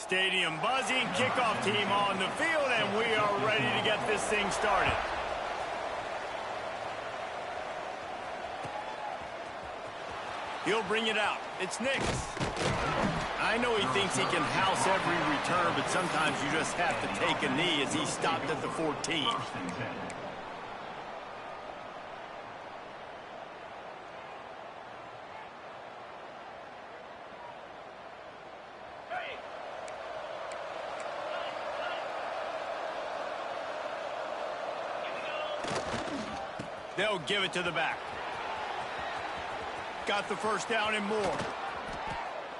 Stadium buzzing, kickoff team on the field, and we are ready to get this thing started. He'll bring it out. It's Nix. I know he thinks he can house every return, but sometimes you just have to take a knee as he stopped at the 14. They'll give it to the back. Got the first down and more.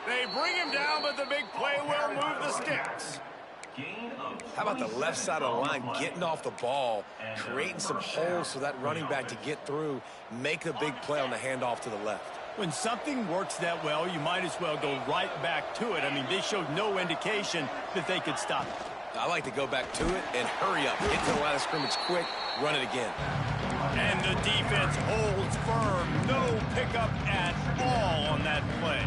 They bring him down, but the big play will move the sticks. How about the left side of the line getting off the ball, creating some holes for that running back to get through, make a big play on the handoff to the left. When something works that well, you might as well go right back to it. I mean, they showed no indication that they could stop it. I like to go back to it and hurry up. Get to the line of scrimmage quick, run it again. And the defense holds firm. No pickup at all on that play.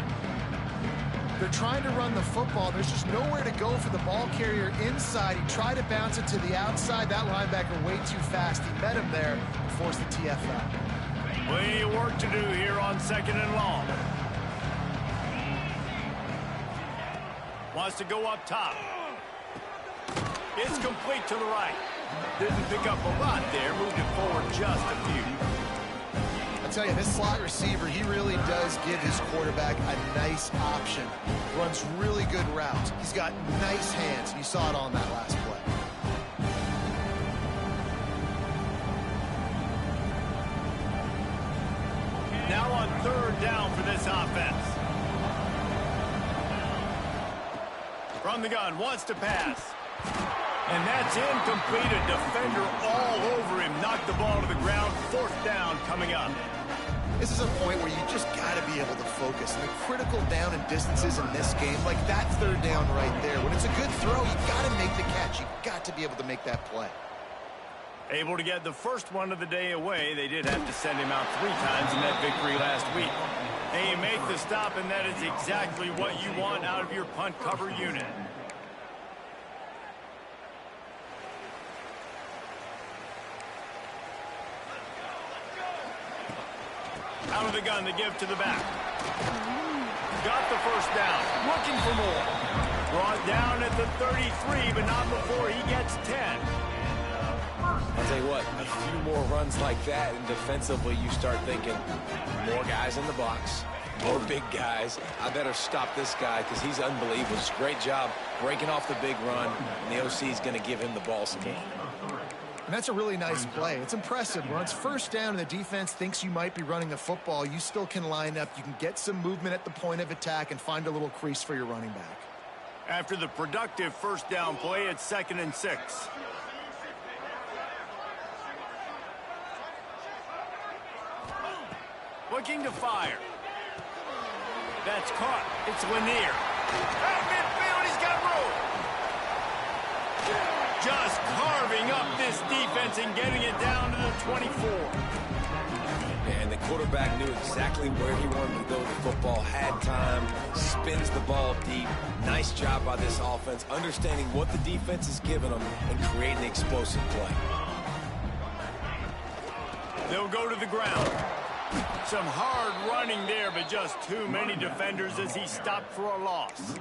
They're trying to run the football. There's just nowhere to go for the ball carrier inside. He tried to bounce it to the outside. That linebacker way too fast. He met him there and forced the TF out. Plenty of work to do here on 2nd and long. Wants to go up top. It's complete to the right. Didn't pick up a lot there. Moved it forward just a few. I tell you, this slot receiver, he really does give his quarterback a nice option. Runs really good routes. He's got nice hands. You saw it on that last play. Now on 3rd down for this offense. From the gun, wants to pass. And that's incomplete. A defender all over him. Knocked the ball to the ground. 4th down coming up. This is a point where you just got to be able to focus. And the critical down and distances in this game, like that 3rd down right there. When it's a good throw, you got to make the catch. You got to be able to make that play. Able to get the first one of the day away. They did have to send him out 3 times in that victory last week. They make the stop, and that is exactly what you want out of your punt cover unit. Out of the gun, they give to the back. Got the first down. Looking for more. Brought down at the 33, but not before he gets 10. I'll tell you what, a few more runs like that, and defensively you start thinking, more guys in the box, more big guys. I better stop this guy because he's unbelievable. It's a great job breaking off the big run, and the OC is going to give him the ball some more. And that's a really nice play. It's impressive. When it's 1st down and the defense thinks you might be running the football, you still can line up. You can get some movement at the point of attack and find a little crease for your running back. After the productive 1st down play, it's 2nd and 6. Looking to fire. That's caught. It's Lanier. At midfield, he's got room. Just carving up this defense and getting it down to the 24. And the quarterback knew exactly where he wanted to go with the football, had time, spins the ball deep. Nice job by this offense, understanding what the defense is giving them and creating the explosive play. They'll go to the ground. Some hard running there, but just too many defenders as he stopped for a loss.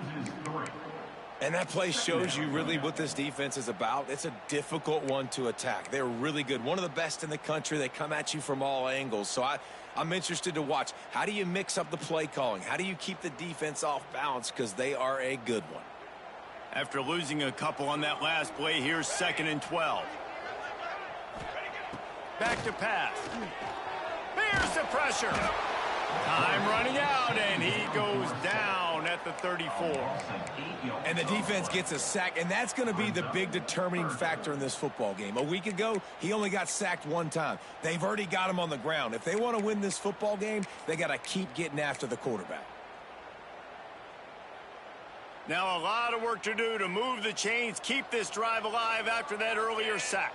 And that play shows you really what this defense is about. It's a difficult one to attack. They're really good. One of the best in the country. They come at you from all angles. So I'm interested to watch. How do you mix up the play calling? How do you keep the defense off balance? Because they are a good one. After losing a couple on that last play, here's 2nd and 12. Back to pass. Here's the pressure. Time running out, and he goes down at the 34. And the defense gets a sack, and that's going to be the big determining factor in this football game. A week ago, he only got sacked 1 time. They've already got him on the ground. If they want to win this football game, they got to keep getting after the quarterback. Now a lot of work to do to move the chains, keep this drive alive after that earlier sack.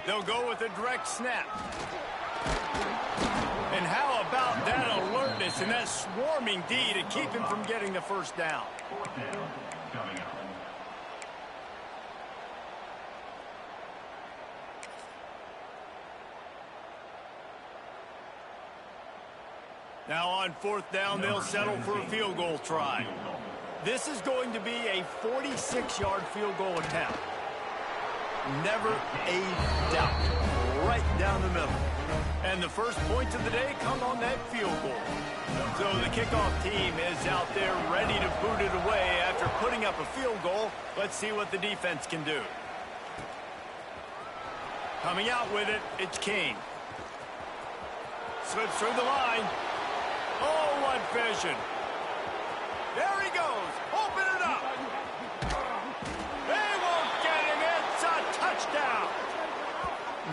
They'll go with a direct snap. And how about focus and that swarming D to keep him from getting the first down. Now on fourth down, they'll settle for a field goal try. This is going to be a 46-yard field goal attempt. Never a doubt. Right down the middle. And the first points of the day come on that field goal. So the kickoff team is out there ready to boot it away after putting up a field goal. Let's see what the defense can do. Coming out with it, it's King. Slips through the line. Oh, what vision. There he goes. Open it up. They won't get him. It's a touchdown.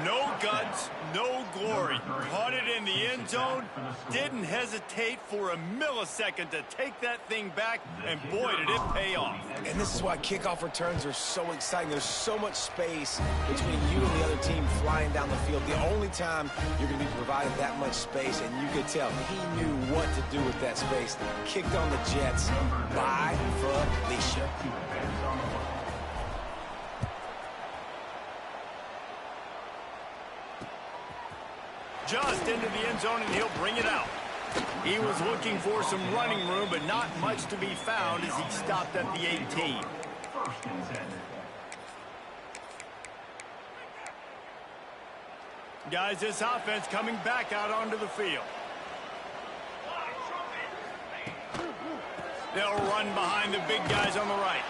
No guts, no glory. Caught it in the end zone. Didn't hesitate for a millisecond to take that thing back, and boy, did it pay off. And this is why kickoff returns are so exciting. There's so much space between you and the other team flying down the field. The only time you're going to be provided that much space, and you could tell he knew what to do with that space. Kicked on the Jets by Felicia. Just into the end zone, and he'll bring it out. He was looking for some running room, but not much to be found as he stopped at the 18. Guys, this offense coming back out onto the field. They'll run behind the big guys on the right.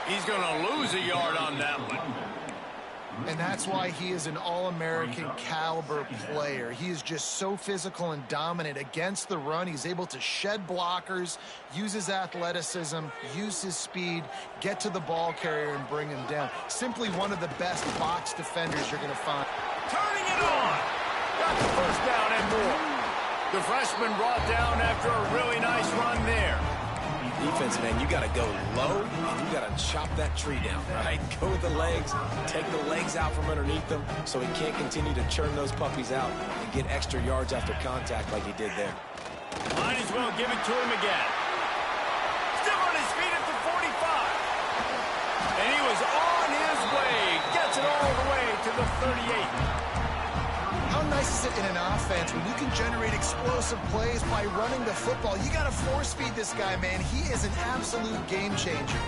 He's going to lose a yard on that one. And that's why he is an All-American caliber player. He is just so physical and dominant against the run. He's able to shed blockers, use his athleticism, use his speed, get to the ball carrier and bring him down. Simply one of the best box defenders you're going to find. Turning it on. Got the first down and more. The freshman brought down after a really nice run there. Defense, man, you got to go low, and you got to chop that tree down, right? Go with the legs, take the legs out from underneath them so he can't continue to churn those puppies out and get extra yards after contact like he did there. Might as well give it to him again. Still on his feet at the 45. And he was on his way. Gets it all the way to the 38. How nice is it in an offense when you can generate explosive plays by running the football? You got to force feed this guy, man. He is an absolute game changer.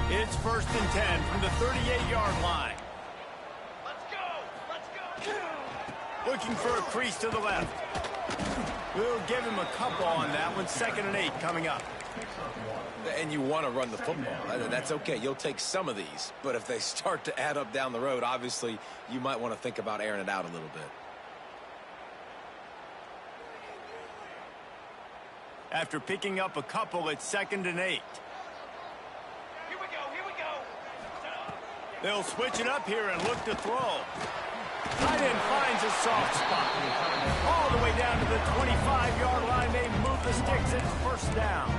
It's 1st and 10 from the 38-yard line. Let's go! Let's go! Looking for a crease to the left. We'll give him a couple on that one. 2nd and 8 coming up. And you want to run the football. That's okay. You'll take some of these. But if they start to add up down the road, obviously, you might want to think about airing it out a little bit. After picking up a couple, it's 2nd and 8. Here we go, here we go. They'll switch it up here and look to throw. Tight end finds a soft spot. All the way down to the 25-yard line. They move the sticks. It's 1st down.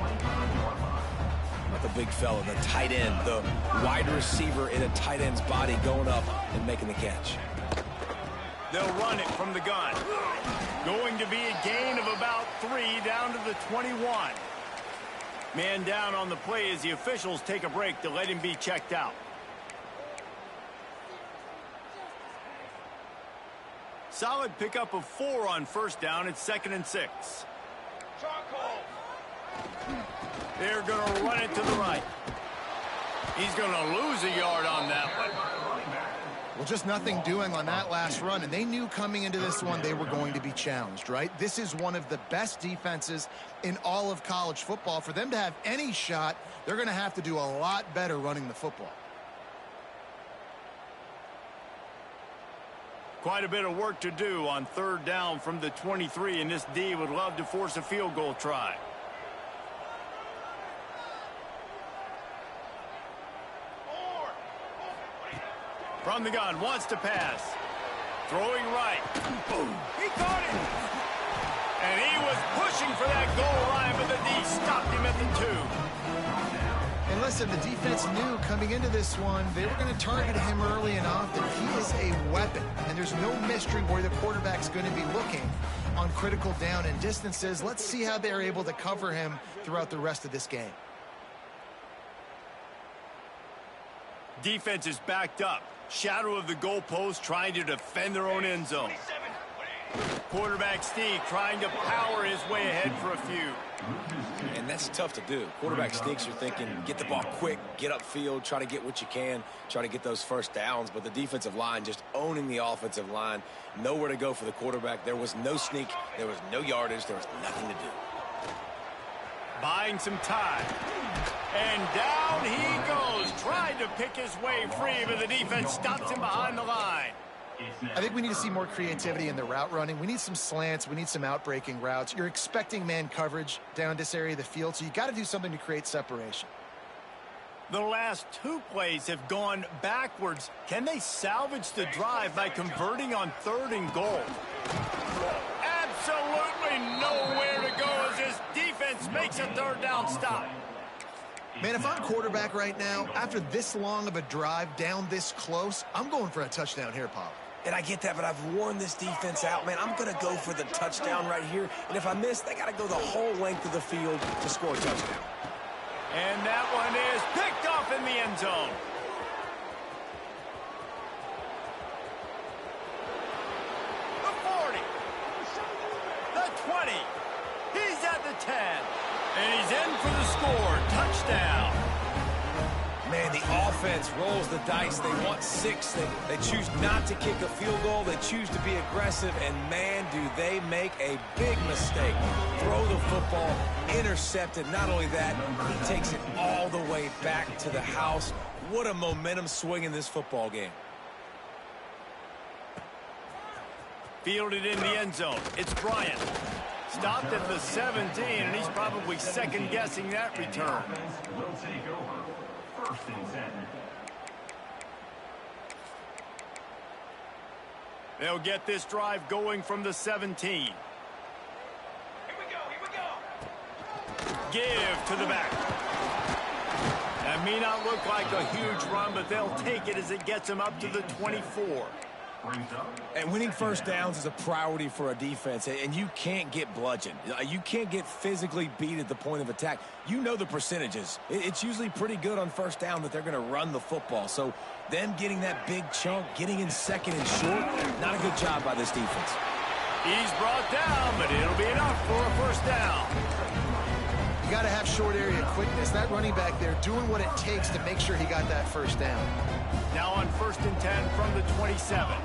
Not the big fella, the tight end, the wide receiver in a tight end's body going up and making the catch. They'll run it from the gun. Going to be a gain of about 3 down to the 21. Man down on the play as the officials take a break to let him be checked out. Solid pickup of 4 on 1st down. It's 2nd and 6. Charcoal. They're going to run it to the right. He's going to lose a yard on that one. Well, just nothing doing on that last run, and they knew coming into this one they were going to be challenged, right? This is one of the best defenses in all of college football. For them to have any shot, they're going to have to do a lot better running the football. Quite a bit of work to do on 3rd down from the 23, and this D would love to force a field goal try. From the gun, wants to pass. Throwing right. Boom. He caught it. And he was pushing for that goal line, but the D stopped him at the 2. And listen, the defense knew coming into this one, they were going to target him early and often. He is a weapon, and there's no mystery where the quarterback's going to be looking. on critical down and distances. Let's see how they're able to cover him throughout the rest of this game. Defense is backed up. Shadow of the goalpost, trying to defend their own end zone. Quarterback Steve trying to power his way ahead for a few. And that's tough to do. Quarterback sneaks, you're thinking, get the ball quick, get upfield, try to get what you can, try to get those first downs. But the defensive line just owning the offensive line. Nowhere to go for the quarterback. There was no sneak. There was no yardage. There was nothing to do. Buying some time. And down he goes. Tried to pick his way free, but the defense stops him behind the line. I think we need to see more creativity in the route running. We need some slants. We need some out-breaking routes. You're expecting man coverage down this area of the field, so you got to do something to create separation. The last two plays have gone backwards. Can they salvage the drive by converting on 3rd and goal? Absolutely nowhere to go as this defense makes a 3rd down stop. Man, if I'm quarterback right now, after this long of a drive down this close, I'm going for a touchdown here, Paul. And I get that, but I've worn this defense out, man. I'm going to go for the touchdown right here. And if I miss, they got to go the whole length of the field to score a touchdown. And that one is picked off in the end zone. The 40. The 20. He's at the 10. And he's in for the score. Touchdown. Man, the offense rolls the dice. They want 6. They choose not to kick a field goal. They choose to be aggressive. And, man, do they make a big mistake. Throw the football, intercepted. Not only that, he takes it all the way back to the house. What a momentum swing in this football game. Fielded in the end zone. It's Bryant. Stopped at the 17, and he's probably second-guessing that return. Will take over. 1st and 10. They'll get this drive going from the 17. Here we go, here we go. Give to the back. That may not look like a huge run, but they'll take it as it gets them up to the 24. And winning 1st downs is a priority for a defense, and you can't get bludgeoned. You can't get physically beat at the point of attack. You know the percentages. It's usually pretty good on 1st down that they're going to run the football. So them getting that big chunk, getting in 2nd and short, not a good job by this defense. He's brought down, but it'll be enough for a 1st down. You got to have short area quickness. That running back there doing what it takes to make sure he got that 1st down. Now on 1st and 10 from the 27.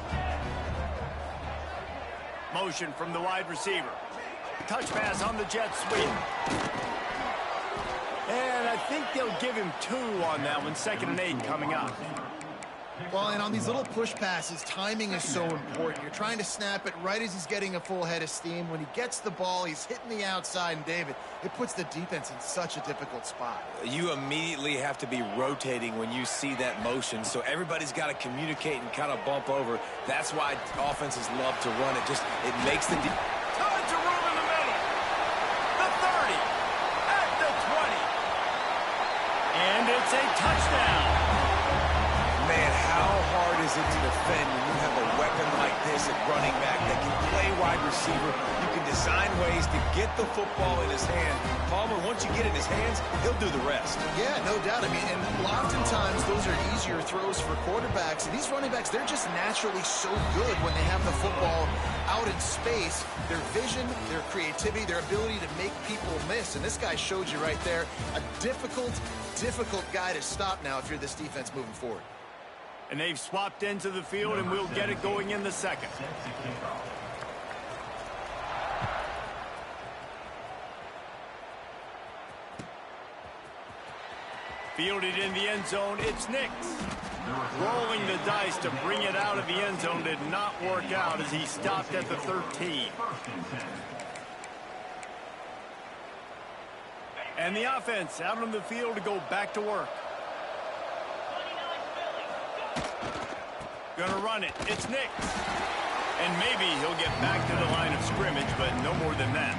Motion from the wide receiver. Touch pass on the jet sweep. And I think they'll give him 2 on that one. 2nd and 8 coming up. Well, and on these little push passes, timing is so important. You're trying to snap it right as he's getting a full head of steam. When he gets the ball, he's hitting the outside, and David, it puts the defense in such a difficult spot. You immediately have to be rotating when you see that motion, so everybody's got to communicate and kind of bump over. That's why offenses love to run it. It makes the Tons of room in the middle. The 30 at the 20. And it's a touchdown. Man, how hard is it to defend when you have a weapon like this at running back that can play wide receiver? You can design ways to get the football in his hand. Palmer, once you get it in his hands, he'll do the rest. Yeah, no doubt. I mean, and oftentimes those are easier throws for quarterbacks. And these running backs, they're just naturally so good when they have the football out in space. Their vision, their creativity, their ability to make people miss. And this guy showed you right there, a difficult guy to stop now if you're this defense moving forward. And they've swapped into the field, and we'll get it going in the 2nd. Fielded in the end zone, it's Nix. Rolling the dice to bring it out of the end zone did not work out as he stopped at the 13. And the offense out on the field to go back to work. Gonna run it. It's Nix. And maybe he'll get back to the line of scrimmage, but no more than that.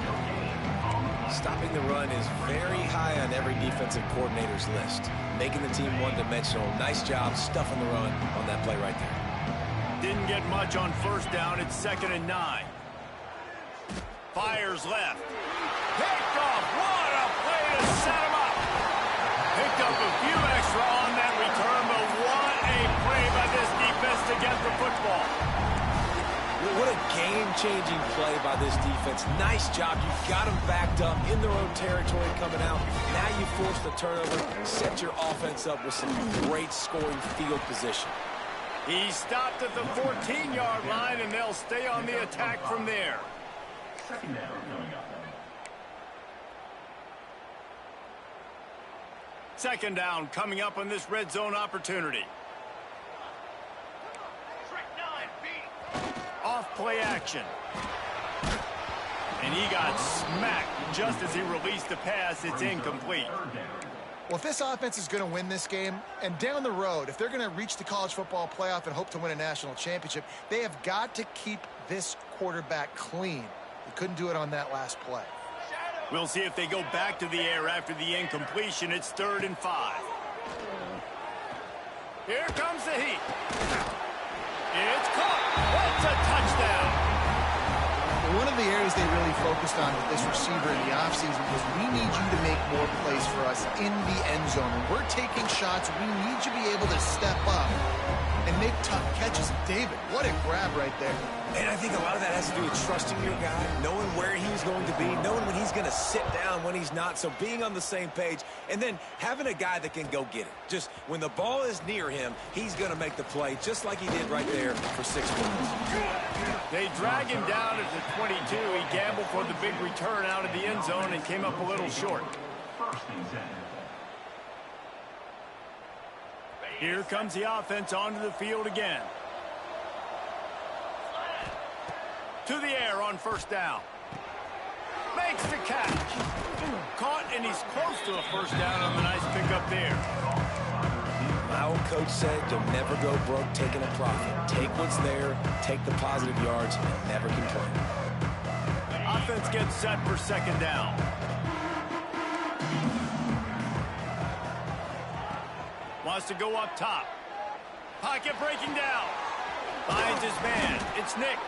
Stopping the run is very high on every defensive coordinator's list. Making the team one-dimensional. Nice job stuffing the run on that play right there. Didn't get much on 1st down. It's 2nd and 9. Fires left. Picked off. What a play to set him up. Picked up a few extra on that return, but what a play by this defense to get the football. What a game-changing play by this defense. Nice job. You got them backed up in their own territory coming out. Now you force the turnover, set your offense up with some great scoring field position. He stopped at the 14-yard line, and they'll stay on the attack from there. Second down coming up. Second down coming up on this red zone opportunity. Off play action. And he got smacked just as he released the pass. It's incomplete. Well, if this offense is going to win this game, and down the road, if they're going to reach the college football playoff and hope to win a national championship, they have got to keep this quarterback clean. They couldn't do it on that last play. We'll see if they go back to the air after the incompletion. It's 3rd and 5. Here comes the heat. It's caught. It's a touchdown. One of the areas they really focused on with this receiver in the offseason was we need you to make more plays for us in the end zone. When we're taking shots, we need you to be able to step up and make tough catches. David, what a grab right there. And I think a lot of that has to do with trusting your guy, knowing where he's going to be, knowing when he's going to sit down, when he's not, so being on the same page, and then having a guy that can go get it. Just when the ball is near him, he's going to make the play, just like he did right there for 6 points. They drag him down at the 22. He gambled for the big return out of the end zone and came up a little short. First and 10. Here comes the offense onto the field again. To the air on first down. Makes the catch. Caught, and he's close to a first down on the nice pickup there. My old coach said you'll never go broke taking a profit. Take what's there, take the positive yards, and never complain. Offense gets set for second down. Wants to go up top. Pocket breaking down. Finds his man. It's Nix.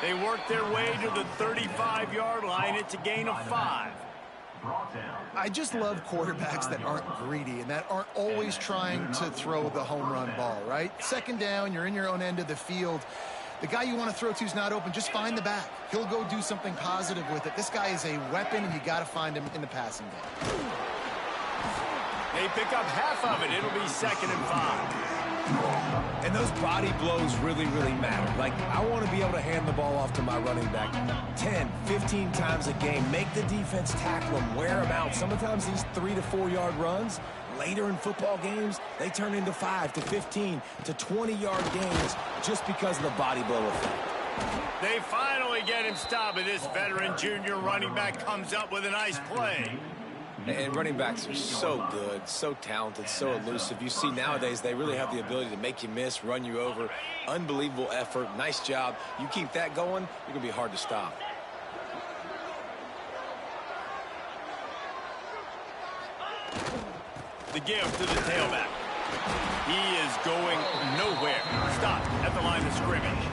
They work their way to the 35-yard line. It's a gain of 5. I just love quarterbacks that aren't greedy and that aren't always trying to throw the home run ball, right? Second down, you're in your own end of the field. The guy you want to throw to is not open. Just find the back. He'll go do something positive with it. This guy is a weapon, and you got to find him in the passing game. They pick up half of it. It'll be 2nd and 5. And those body blows really, really matter. Like, I want to be able to hand the ball off to my running back 10, 15 times a game. Make the defense tackle him, wear him out. Sometimes these 3 to 4 yard runs, later in football games, they turn into 5 to 15 to 20-yard gains just because of the body blow effect. They finally get him stopped, and this veteran junior running back comes up with a nice play. And running backs are so good, so talented, so elusive. You see nowadays they really have the ability to make you miss, run you over. Unbelievable effort. Nice job. You keep that going, you're going to be hard to stop. The give to the tailback. He is going nowhere. Stopped at the line of scrimmage.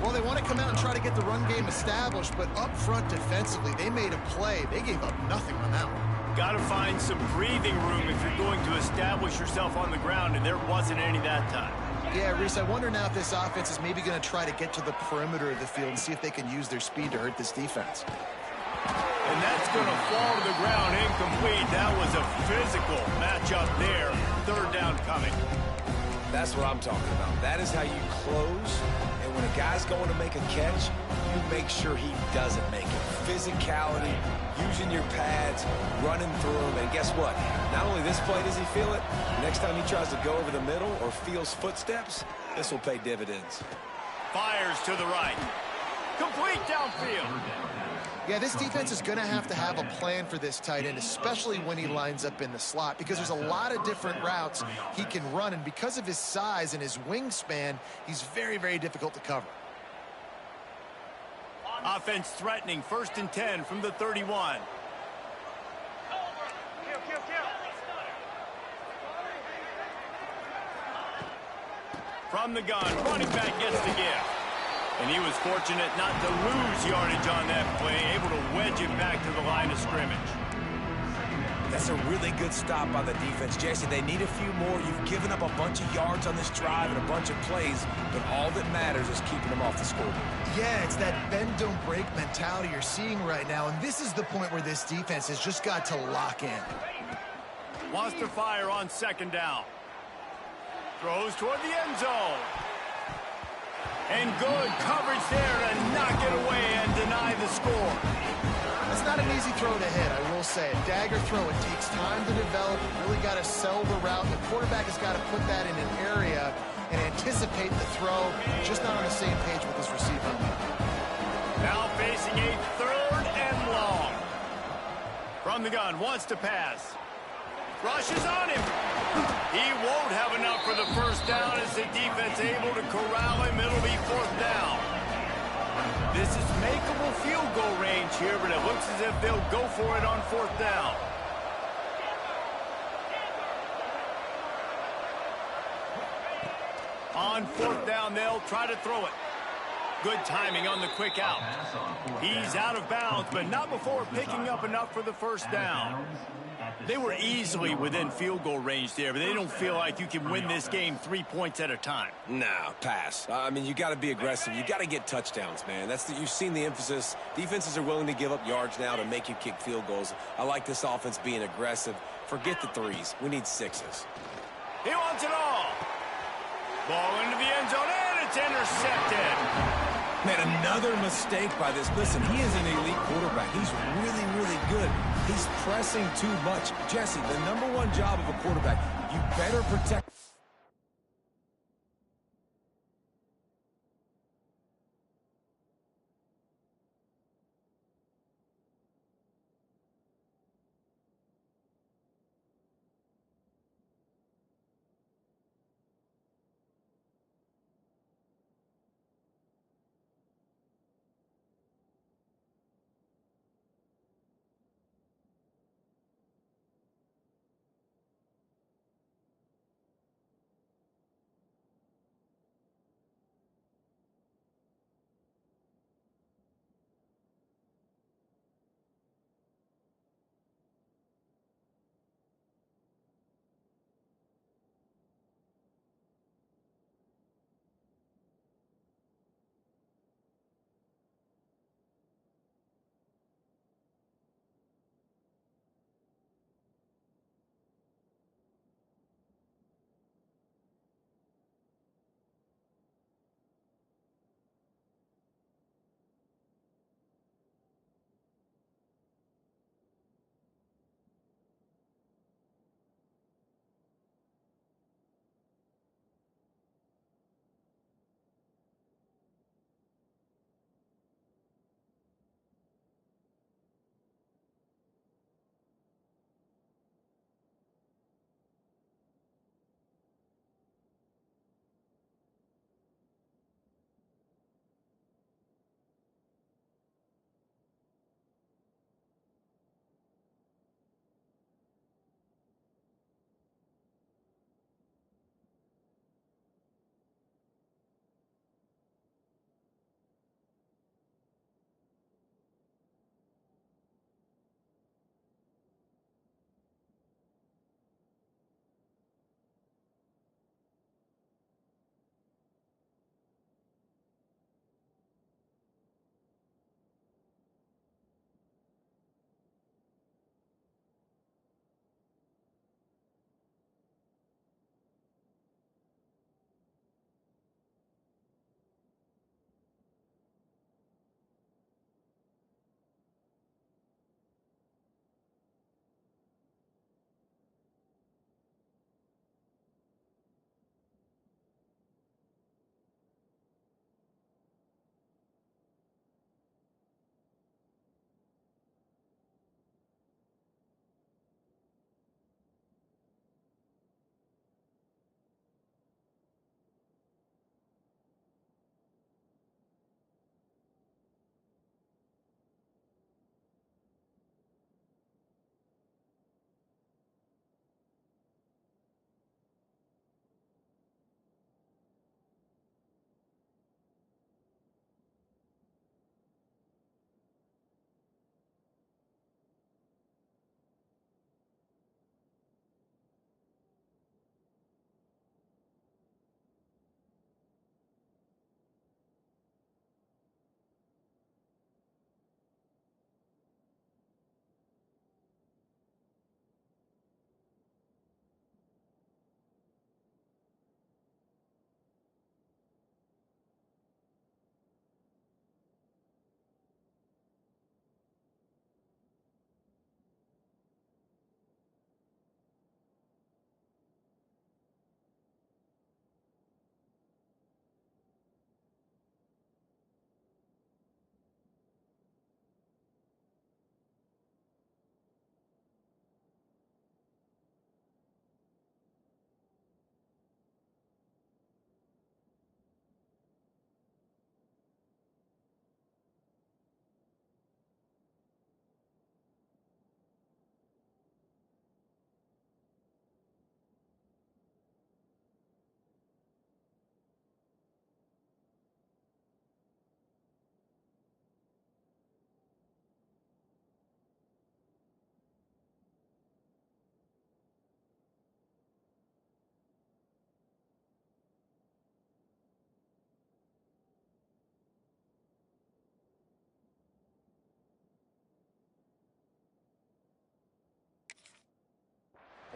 Well, they want to come out and try to get the run game established, but up front defensively, they made a play. They gave up nothing on that one. Got to find some breathing room if you're going to establish yourself on the ground, and there wasn't any that time. Yeah, Reese, I wonder now if this offense is maybe going to try to get to the perimeter of the field and see if they can use their speed to hurt this defense. And that's going to fall to the ground incomplete. That was a physical matchup there. 3rd down coming. That's what I'm talking about. That is how you close. And when a guy's going to make a catch, you make sure he doesn't make it. Physicality, using your pads, running through them. And guess what? Not only this play does he feel it, next time he tries to go over the middle or feels footsteps, this will pay dividends. Fires to the right. Complete downfield. Yeah, this defense is going to have a plan for this tight end, especially when he lines up in the slot, because there's a lot of different routes he can run, and because of his size and his wingspan, he's very, very difficult to cover. Offense threatening. 1st and 10 from the 31. From the gun, running back gets the give. And he was fortunate not to lose yardage on that play, able to wedge it back to the line of scrimmage. That's a really good stop by the defense, Jesse. They need a few more. You've given up a bunch of yards on this drive and a bunch of plays, but all that matters is keeping them off the scoreboard. Yeah, it's that bend, don't break mentality you're seeing right now, and this is the point where this defense has just got to lock in. Wants to fire on second down. Throws toward the end zone. And good coverage there to knock it away and deny the score. It's not an easy throw to hit, I will say. A dagger throw, it takes time to develop. You really got to sell the route. The quarterback has got to put that in an area and anticipate the throw. Just not on the same page with his receiver. Now facing a third and long. From the gun, wants to pass. Rushes on him. He won't have enough for the first down as the defense able to corral him. It'll be fourth down. This is makeable field goal range here, but it looks as if they'll go for it on fourth down. On fourth down, they'll try to throw it. Good timing on the quick out. He's out of bounds, but not before picking up enough for the first down. They were easily within field goal range there, but they don't feel like you can win this game 3 points at a time. Nah, pass. I mean, you got to be aggressive. You got to get touchdowns, man. You've seen the emphasis. Defenses are willing to give up yards now to make you kick field goals. I like this offense being aggressive. Forget the threes. We need sixes. He wants it all. Ball into the end zone, and it's intercepted. Man, another mistake by this. Listen, he is an elite quarterback. He's really, really good. He's pressing too much. Jesse, the number one job of a quarterback, you better protect.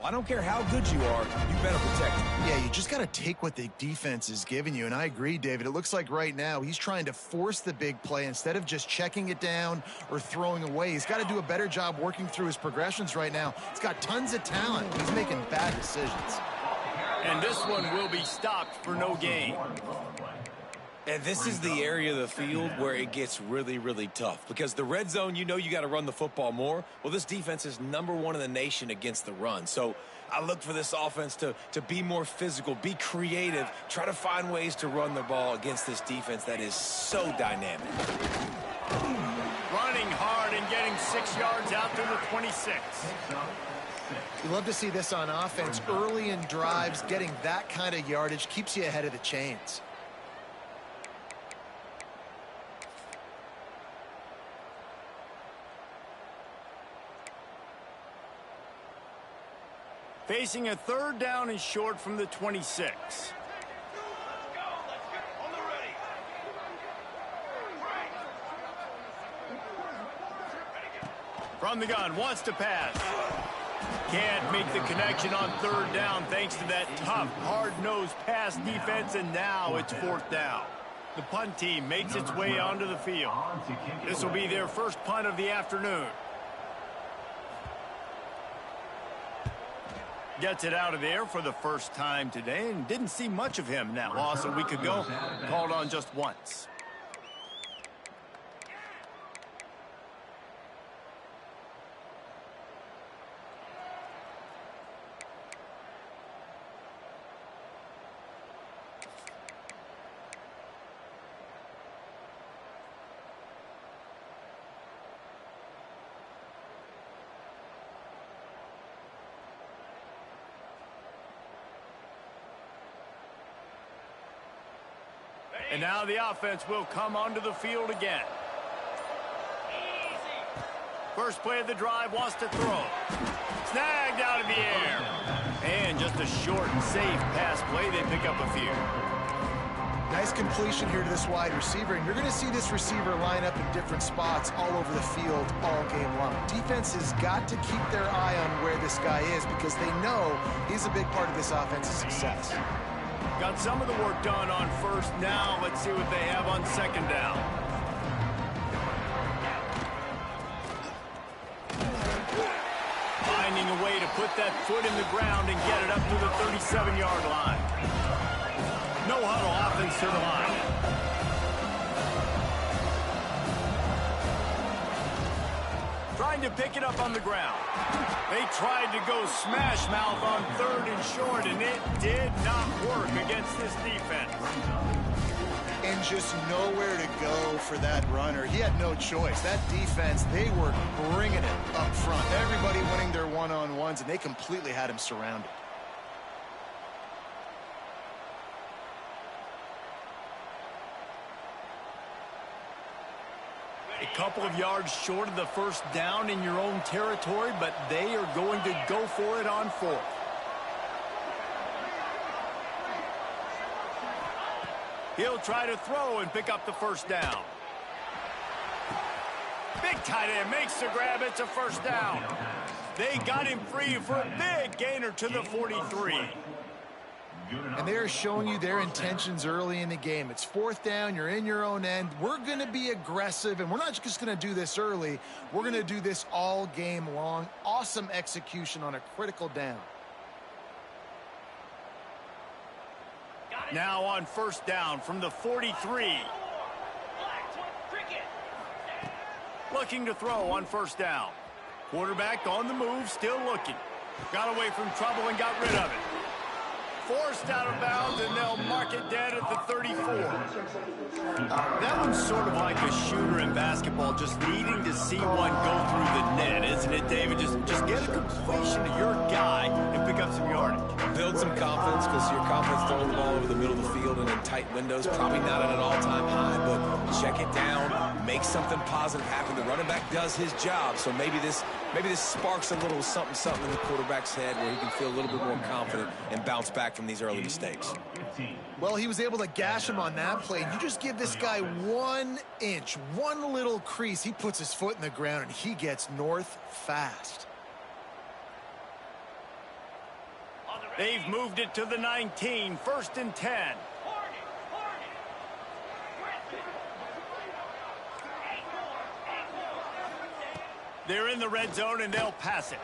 I don't care how good you are, you better protect it. Yeah, you just got to take what the defense is giving you, and I agree, David. It looks like right now he's trying to force the big play instead of just checking it down or throwing away. He's got to do a better job working through his progressions right now. He's got tons of talent. He's making bad decisions. And this one will be stopped for no gain. And this is the area of the field where it gets really, really tough. Because the red zone, you know you got to run the football more. Well, this defense is #1 in the nation against the run. So I look for this offense to be more physical, be creative, try to find ways to run the ball against this defense that is so dynamic. Running hard and getting 6 yards out to the 26. You love to see this on offense. Early in drives, getting that kind of yardage keeps you ahead of the chains. Facing a 3rd down and short from the 26. Let's go. On the ready. From the gun, wants to pass. Can't make the connection on 3rd down thanks to that tough, hard-nosed pass defense, and now it's 4th down. The punt team makes its way onto the field. This will be their first punt of the afternoon. Gets it out of there for the first time today, and didn't see much of him in that loss a week ago. Called on just once. And now the offense will come onto the field again. First play of the drive, wants to throw. Snagged out of the air. And just a short and safe pass play. They pick up a few. Nice completion here to this wide receiver, and you're going to see this receiver line up in different spots all over the field all game long. Defense has got to keep their eye on where this guy is because they know he's a big part of this offense's success. Got some of the work done on 1st. Now let's see what they have on 2nd down. Finding a way to put that foot in the ground and get it up to the 37-yard line. No huddle offense to the line. Trying to pick it up on the ground. They tried to go smash mouth on 3rd and short, and it did not work against this defense. And just nowhere to go for that runner. He had no choice. That defense, they were bringing it up front. Everybody winning their one-on-ones, and they completely had him surrounded. A couple of yards short of the 1st down in your own territory, but they are going to go for it on 4th. He'll try to throw and pick up the 1st down. Big tight end makes the grab. It's a 1st down. They got him free for a big gainer to the 43. And they are showing you their intentions early in the game. It's 4th down. You're in your own end. We're going to be aggressive, and we're not just going to do this early. We're going to do this all game long. Awesome execution on a critical down. Now on 1st down from the 43. Looking to throw on 1st down. Quarterback on the move, still looking. Got away from trouble and got rid of it. Forced out of bounds, and they'll mark it dead at the 34. That one's sort of like a shooter in basketball, just needing to see one go through the net, isn't it, David? Just get a completion to your guy and pick up some yardage. Build some confidence because your confidence throwing the ball over the middle of the field and in tight windows, probably not at an all-time high, but check it down, make something positive happen. The running back does his job, so maybe this sparks a little something in the quarterback's head where he can feel a little bit more confident and bounce back from these early mistakes. Well, he was able to gash him on that play. You just give this guy 1 inch, one little crease. He puts his foot in the ground, and he gets north fast. They've moved it to the 19, 1st and 10. They're in the red zone, and they'll pass it.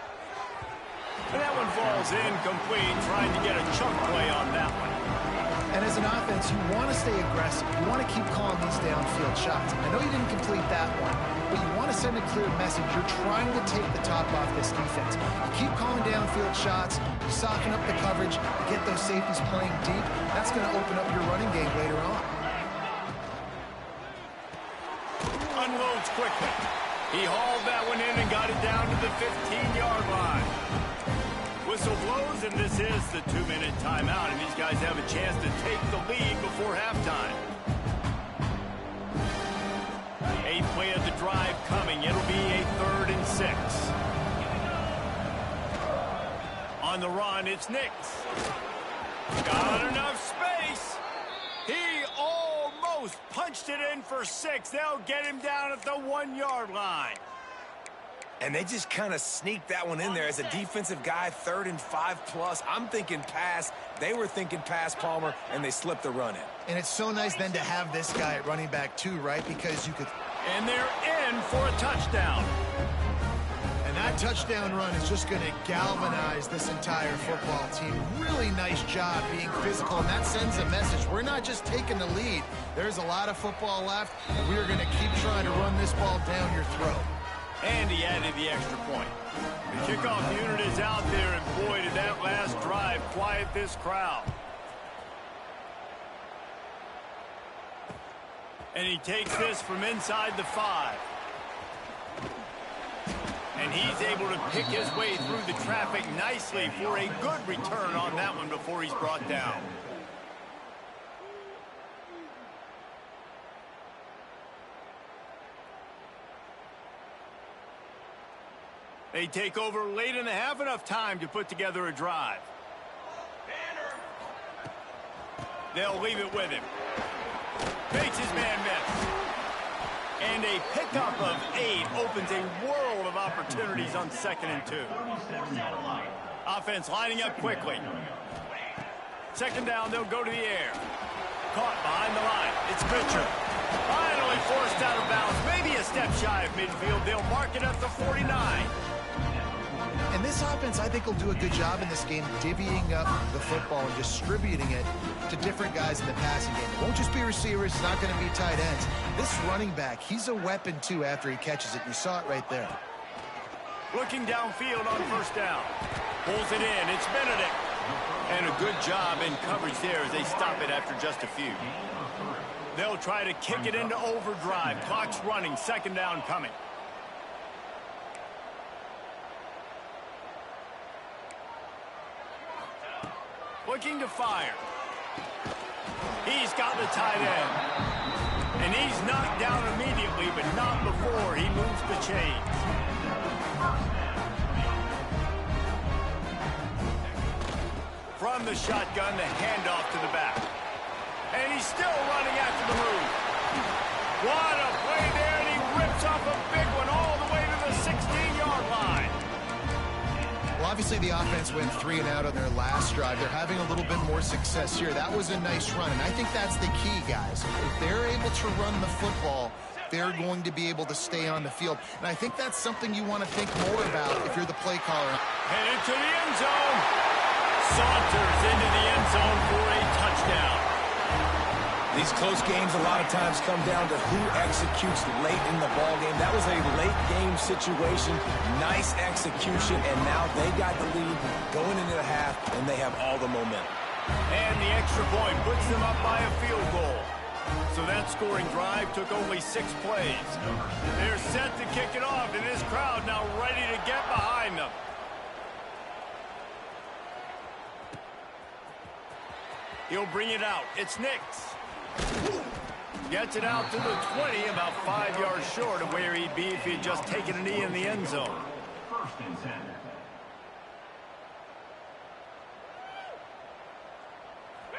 And that one falls incomplete, trying to get a chunk play on that one. And as an offense, you want to stay aggressive. You want to keep calling these downfield shots. I know you didn't complete that one, but you want to send a clear message. You're trying to take the top off this defense. You keep calling downfield shots. You soften up the coverage. You get those safeties playing deep. That's going to open up your running game later on. Unloads quickly. He hauled that one in and got it down to the 15-yard line. Whistle blows, and this is the 2-minute timeout, and these guys have a chance to take the lead before halftime. 8th play of the drive coming. It'll be a 3rd and 6. On the run, it's Nix. Got enough space. He almost punched it in for 6. They'll get him down at the 1-yard line. And they just kind of sneaked that one in there as a defensive guy, 3rd and 5+. I'm thinking pass. They were thinking pass, Palmer, and they slipped the run in. And it's so nice then to have this guy at running back too, right? Because you could... And they're in for a touchdown. And that touchdown run is just going to galvanize this entire football team. Really nice job being physical, and that sends a message. We're not just taking the lead. There's a lot of football left, and we are going to keep trying to run this ball down your throat. And he added the extra point. The kickoff unit is out there, and boy, did that last drive quiet this crowd. And he takes this from inside the 5. And he's able to pick his way through the traffic nicely for a good return on that one before he's brought down. They take over late in the half, enough time to put together a drive. They'll leave it with him. Makes his man miss. And a pickup of 8 opens a world of opportunities on 2nd and 2. Offense lining up quickly. 2nd down, they'll go to the air. Caught behind the line. It's Mitchell. Finally forced out of bounds. Maybe a step shy of midfield. They'll mark it at the 49. And this offense, I think, will do a good job in this game divvying up the football and distributing it to different guys in the passing game. It won't just be receivers. It's not going to be tight ends. This running back, he's a weapon, too, after he catches it. You saw it right there. Looking downfield on 1st down. Pulls it in. It's Benedict. And a good job in coverage there as they stop it after just a few. They'll try to kick it into overdrive. Clock's running. 2nd down coming. Looking to fire. He's got the tight end. And he's knocked down immediately, but not before he moves the chains. From the shotgun, the handoff to the back. And he's still running after the move. What a play there, and he rips off a big one all the way to the 16-yard line. Well, obviously the offense went 3 and out on their last drive. They're having a little bit more success here. That was a nice run, and I think that's the key, guys. If they're able to run the football, they're going to be able to stay on the field. And I think that's something you want to think more about if you're the play caller. Headed to the end zone. Saunters into the end zone for a touchdown. These close games a lot of times come down to who executes late in the ball game. That was a late game situation. Nice execution, and now they got the lead going into the half, and they have all the momentum. And the extra point puts them up by a field goal. So that scoring drive took only 6 plays. They're set to kick it off, and this crowd now ready to get behind them. He'll bring it out. It's Nix. Gets it out to the 20, about 5 yards short of where he'd be if he'd just taken a knee in the end zone. 1st and 10.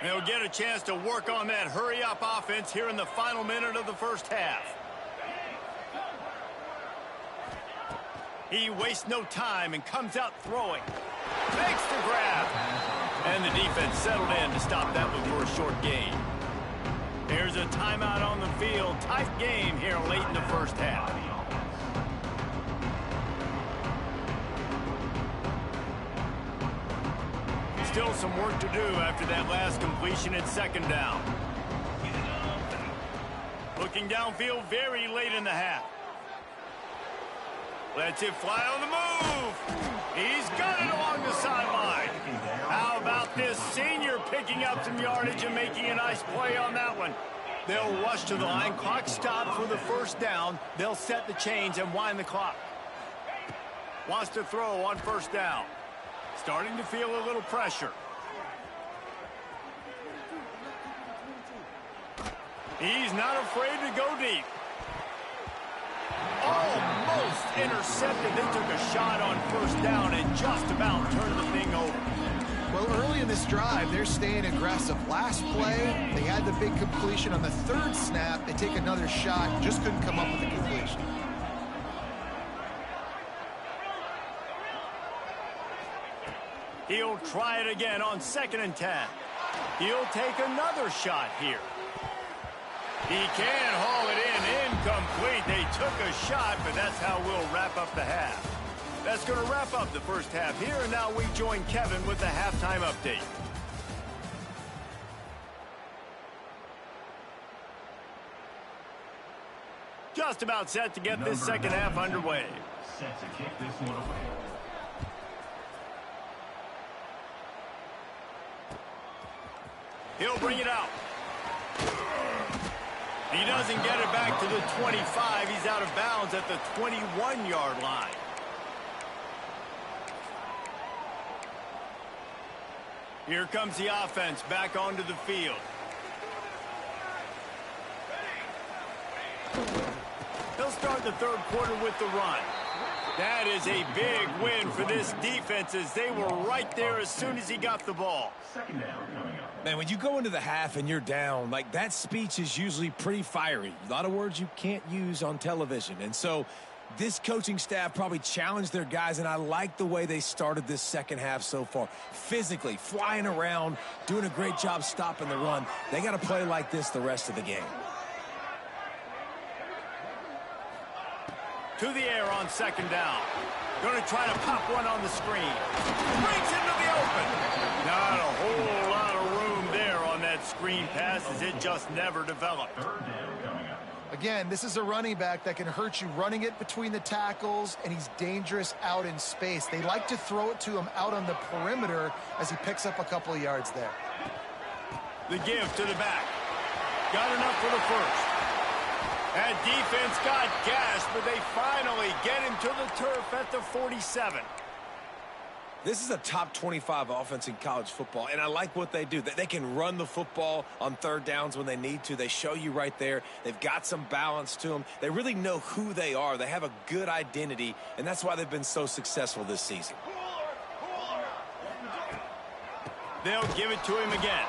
They'll get a chance to work on that hurry-up offense here in the final minute of the 1st half. He wastes no time and comes out throwing. Makes the grab. And the defense settled in to stop that one for a short gain. There's a timeout on the field. Tight game here late in the first half. Still some work to do after that last completion at second down. Looking downfield very late in the half. Lets it fly on the move. He's got it along the sideline. How about this senior picking up some yardage and making a nice play on that one? They'll rush to the line. Clock stopped for the first down. They'll set the chains and wind the clock. Wants to throw on first down. Starting to feel a little pressure. He's not afraid to go deep. Almost intercepted. They took a shot on first down and just about turned the thing over. Well, early in this drive, they're staying aggressive. Last play, they had the big completion. On the third snap, they take another shot. Just couldn't come up with a completion. He'll try it again on 2nd and 10. He'll take another shot here. He can haul it in. Incomplete. They took a shot, but that's how we'll wrap up the half. That's going to wrap up the first half here, and now we join Kevin with the halftime update. Just about set to get this second half underway. Set to kick this one away. He'll bring it out. He doesn't get it back to the 25. He's out of bounds at the 21-yard line. Here comes the offense back onto the field. He'll start the third quarter with the run. That is a big win for this defense as they were right there as soon as he got the ball. Second down coming up. Man, when you go into the half and you're down, like that speech is usually pretty fiery. A lot of words you can't use on television. And so this coaching staff probably challenged their guys, and I like the way they started this second half so far. Physically, flying around, doing a great job stopping the run. They got to play like this the rest of the game. To the air on 2nd down. Going to try to pop one on the screen. Breaks into the open. Not a whole lot of room there on that screen pass as it just never developed. Third down coming up. Again, this is a running back that can hurt you running it between the tackles, and he's dangerous out in space. They like to throw it to him out on the perimeter as he picks up a couple of yards there. The give to the back. Got enough for the first. That defense got gashed, but they finally get him to the turf at the 47. This is a top 25 offense in college football, and I like what they do. They can run the football on third downs when they need to. They show you right there. They've got some balance to them. They really know who they are. They have a good identity, and that's why they've been so successful this season. They'll give it to him again.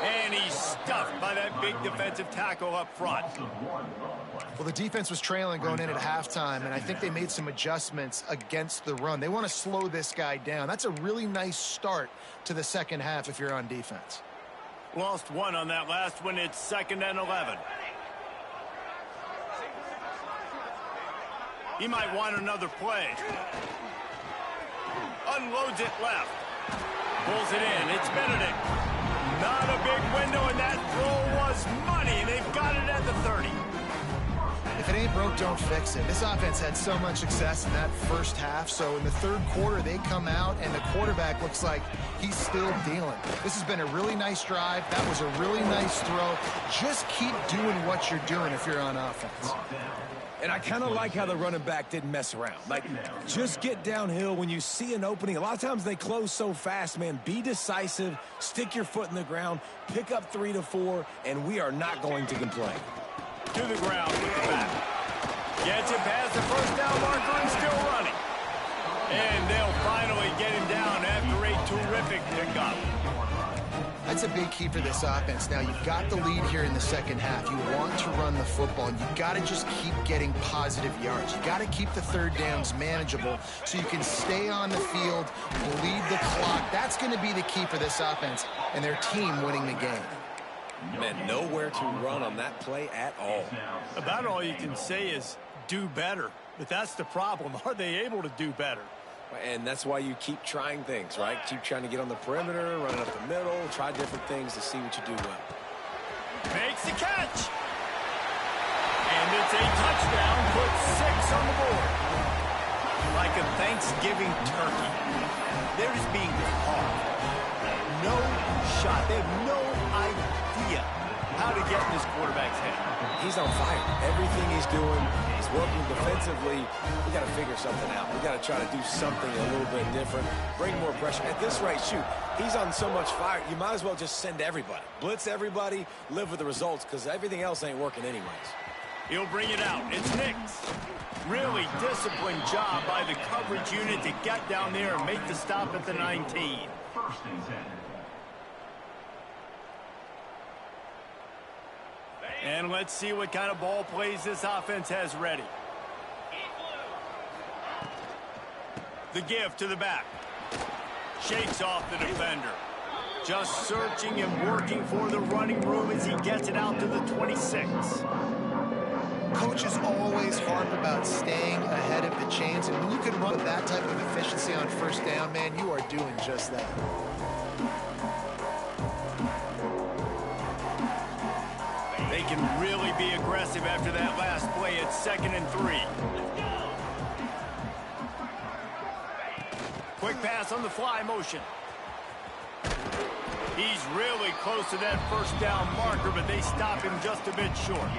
And he's stuffed by that big defensive tackle up front. Well, the defense was trailing going in at halftime, and I think they made some adjustments against the run. They want to slow this guy down. That's a really nice start to the second half if you're on defense. Lost one on that last one. It's 2nd and 11. He might want another play. Unloads it left. Pulls it in. It's Benedict. Not a big window, and that throw was money. They've got it at the 30. If it ain't broke, don't fix it. This offense had so much success in that first half, so in the third quarter, they come out, and the quarterback looks like he's still dealing. This has been a really nice drive. That was a really nice throw. Just keep doing what you're doing if you're on offense. And I kind of like how the running back didn't mess around. Like, just get downhill when you see an opening. A lot of times they close so fast, man. Be decisive, stick your foot in the ground, pick up 3 to 4, and we are not going to complain. To the ground with the back. Gets it past the first down marker and still running. And they'll finally get him down after a terrific pickup. I That's a big key for this offense. Now, you've got the lead here in the second half. You want to run the football, and you've got to just keep getting positive yards. You've got to keep the third downs manageable so you can stay on the field, bleed the clock. That's going to be the key for this offense and their team winning the game. Man, nowhere to run on that play at all. About all you can say is do better. But that's the problem. Are they able to do better? And that's why you keep trying things, right? Keep trying to get on the perimeter, run it up the middle, try different things to see what you do well. Makes the catch. And it's a touchdown. Puts 6 on the board. Like a Thanksgiving turkey. They're just being caught. No shot. They have no idea how to get in this quarterback's head. He's on fire. Everything he's doing, he's working defensively. We got to figure something out. We got to try to do something a little bit different, bring more pressure. At this rate, shoot, he's on so much fire, you might as well just send everybody. Blitz everybody, live with the results, because everything else ain't working anyways. He'll bring it out. It's Nix. Really disciplined job by the coverage unit to get down there and make the stop at the 19. First and 10. And let's see what kind of ball plays this offense has ready. The give to the back. Shakes off the defender. Just searching and working for the running room as he gets it out to the 26. Coaches always harp about staying ahead of the chains, and when you can run with that type of efficiency on first down, man, you are doing just that. They can really be aggressive after that last play at 2nd and 3. Quick pass on the fly motion. He's really close to that first down marker, but they stop him just a bit short.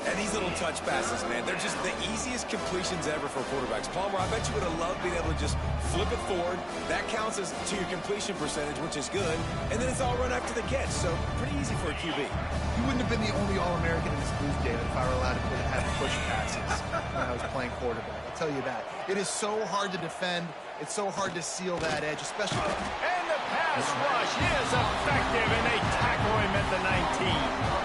And these little touch passes, man, they're just the easiest completions ever for quarterbacks. Palmer, I bet you would have loved being able to just flip it forward. That counts as to your completion percentage, which is good. And then it's all run after the catch, so pretty easy for a QB. You wouldn't have been the only All-American in this booth, David, if I were allowed to have push passes when I was playing quarterback. I'll tell you that. It is so hard to defend. It's so hard to seal that edge, especially... And the pass rush is effective, and they tackle him at the 19.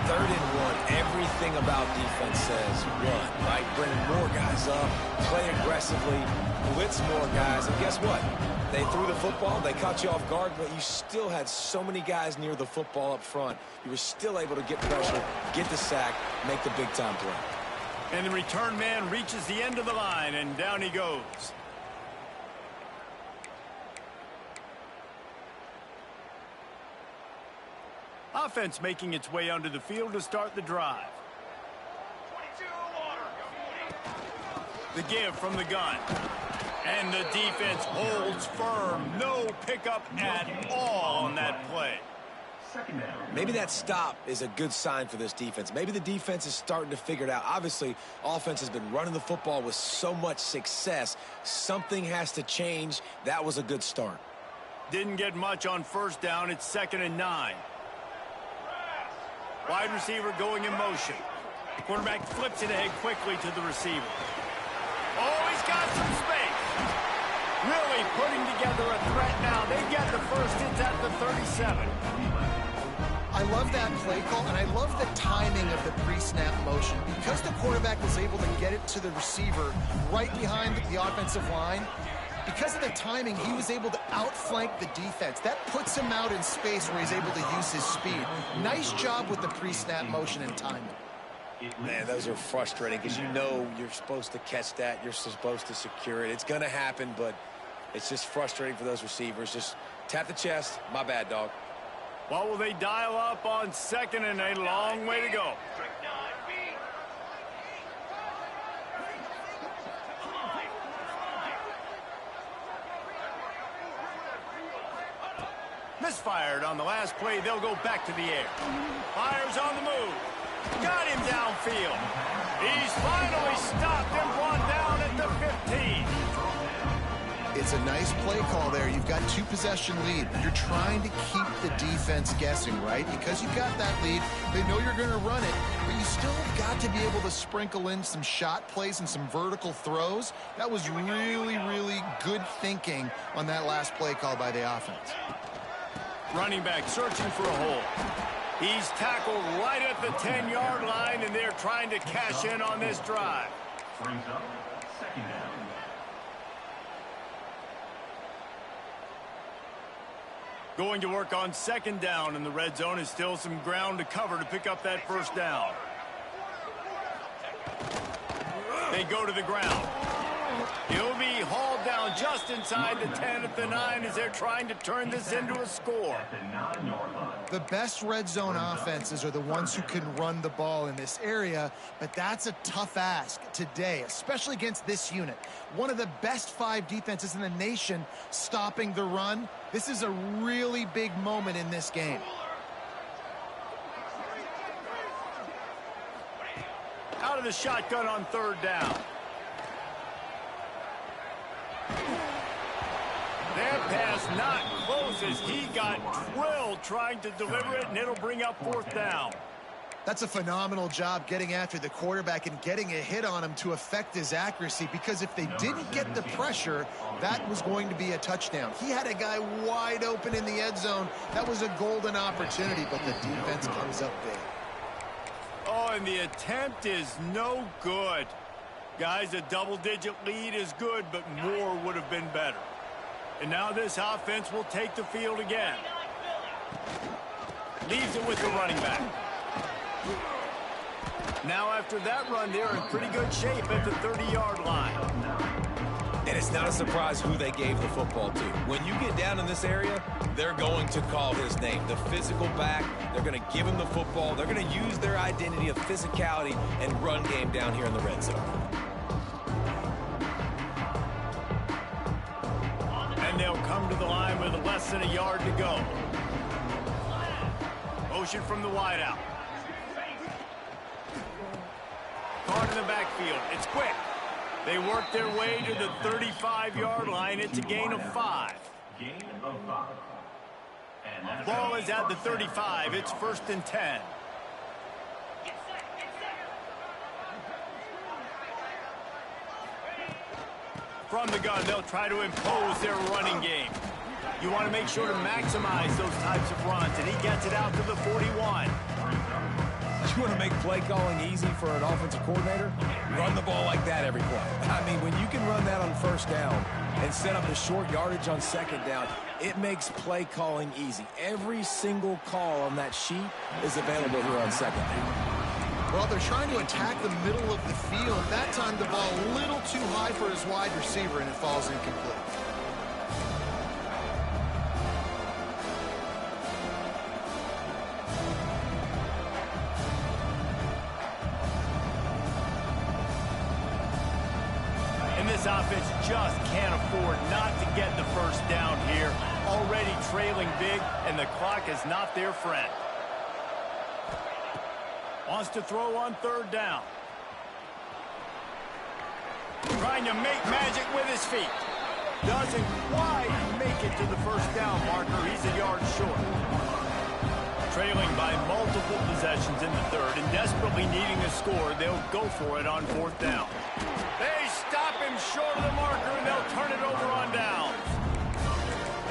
3rd and 1, everything about defense says run, right? Bring more guys up, play aggressively, blitz more guys, and guess what? They threw the football, they caught you off guard, but you still had so many guys near the football up front. You were still able to get pressure, get the sack, make the big-time play. And the return man reaches the end of the line, and down he goes. Offense making its way onto the field to start the drive. 22 The give from the gun. And the defense holds firm. No pickup at all on that play. Second down. Maybe that stop is a good sign for this defense. Maybe the defense is starting to figure it out. Obviously, offense has been running the football with so much success. Something has to change. That was a good start. Didn't get much on first down. It's 2nd and 9. Wide receiver going in motion. Quarterback flips it ahead quickly to the receiver. Oh, he's got some space. Really putting together a threat now. They get the first. It's at the 37. I love that play call, and I love the timing of the pre-snap motion. Because the quarterback was able to get it to the receiver right behind the offensive line, because of the timing, he was able to outflank the defense. That puts him out in space where he's able to use his speed. Nice job with the pre-snap motion and timing. Man, those are frustrating because you know you're supposed to catch that. You're supposed to secure it. It's going to happen, but it's just frustrating for those receivers. Just tap the chest. My bad, dog. What will they dial up on 2nd and a long way to go? Misfired on the last play. They'll go back to the air. Fires on the move. Got him downfield. He's finally stopped and brought down at the 15. It's a nice play call there. You've got 2-possession lead. You're trying to keep the defense guessing, right? Because you've got that lead, they know you're going to run it, but you still got to be able to sprinkle in some shot plays and some vertical throws. That was really, really good thinking on that last play call by the offense. Running back searching for a hole. He's tackled right at the 10-yard line, and they're trying to cash in on this drive. Brings up second down. Going to work on second down, and the red zone is still some ground to cover to pick up that first down. They go to the ground. He'll be hauled down just inside the 10 at the 9 as they're trying to turn this into a score. The best red zone offenses are the ones who can run the ball in this area, but that's a tough ask today, especially against this unit. One of the best 5 defenses in the nation stopping the run. This is a really big moment in this game. Out of the shotgun on third down. That pass not close as he got drilled trying to deliver it, and it'll bring up fourth down. That's a phenomenal job getting after the quarterback and getting a hit on him to affect his accuracy, because if they didn't get the pressure, that was going to be a touchdown. He had a guy wide open in the end zone. That was a golden opportunity, but the defense comes up big. Oh, and the attempt is no good. Guys, a double-digit lead is good, but more would have been better. And now this offense will take the field again. Leaves it with the running back. Now after that run, they're in pretty good shape at the 30-yard line. And it's not a surprise who they gave the football to. When you get down in this area, they're going to call his name. The physical back, they're going to give him the football. They're going to use their identity of physicality and run game down here in the red zone. And they'll come to the line with less than a yard to go. Motion from the wideout. Caught in the backfield. It's quick. They work their way to the 35-yard line. It's a gain of 5. Gain of 5. And Ball is at the 35. It's 1st and 10. From the gun, they'll try to impose their running game. You want to make sure to maximize those types of runs, and he gets it out to the 41. You want to make play calling easy for an offensive coordinator? Run the ball like that every play. I mean, when you can run that on first down and set up the short yardage on second down, it makes play calling easy. Every single call on that sheet is available here on second down. Well, they're trying to attack the middle of the field. That time the ball a little too high for his wide receiver, and it falls incomplete. And this offense just can't afford not to get the first down here. Already trailing big, and the clock is not their friend. Wants to throw on third down. Trying to make magic with his feet. Doesn't quite make it to the first down marker. He's a yard short. Trailing by multiple possessions in the third and desperately needing a score, they'll go for it on fourth down. They stop him short of the marker, and they'll turn it over on downs.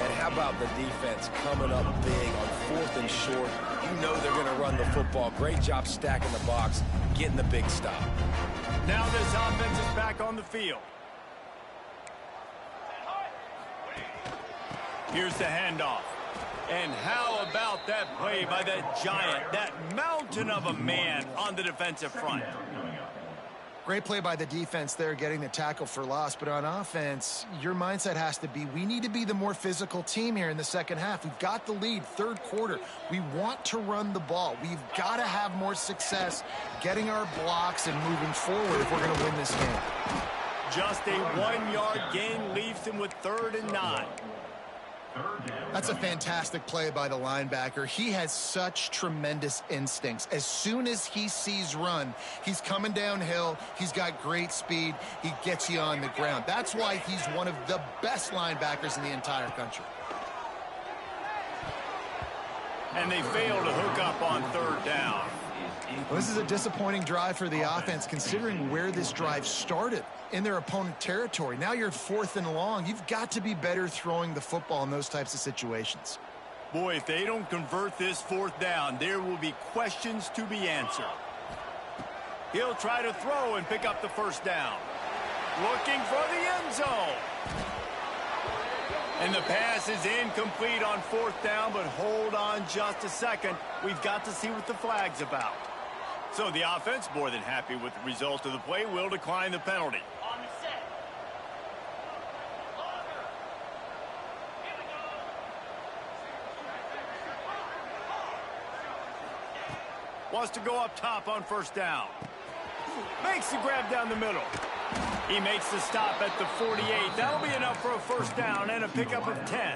And how about the defense coming up big on 4th and short? You know they're going to run the football. Great job stacking the box, getting the big stop. Now this offense is back on the field. Here's the handoff. And how about that play by that giant, that mountain of a man on the defensive front? Great play by the defense there, getting the tackle for loss. But on offense, your mindset has to be, we need to be the more physical team here in the second half. We've got the lead, third quarter. We want to run the ball. We've got to have more success getting our blocks and moving forward if we're going to win this game. Just a 1-yard gain leaves him with 3rd and 9. That's a fantastic play by the linebacker. He has such tremendous instincts. As soon as he sees run, he's coming downhill. He's got great speed. He gets you on the ground. That's why he's one of the best linebackers in the entire country. And they fail to hook up on third down. Well, this is a disappointing drive for the offense, considering where this drive started in their opponent territory. Now you're 4th and long. You've got to be better throwing the football in those types of situations. Boy, if they don't convert this fourth down, there will be questions to be answered. He'll try to throw and pick up the first down. Looking for the end zone. And the pass is incomplete on fourth down, but hold on just a second. We've got to see what the flag's about. So the offense, more than happy with the result of the play, will decline the penalty. On the set. Longer. Here we go. Wants to go up top on first down. Makes the grab down the middle. He makes the stop at the 48. That'll be enough for a first down and a pickup of 10.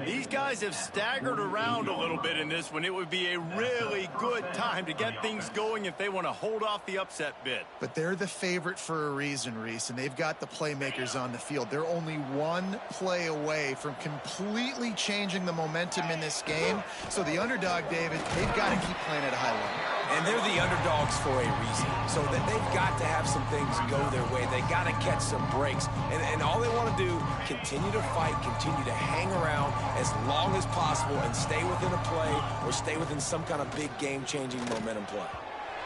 These guys have staggered around a little bit in this one. It would be a really good time to get things going if they want to hold off the upset bid. But they're the favorite for a reason, Reese, and they've got the playmakers on the field. They're only one play away from completely changing the momentum in this game. So the underdog, David, they've got to keep playing at a high level. And they're the underdogs for a reason. So that they've got to have some things go their way. They got to catch some breaks. And all they want to do, continue to fight, continue to hang around as long as possible and stay within a play or stay within some kind of big game-changing momentum play.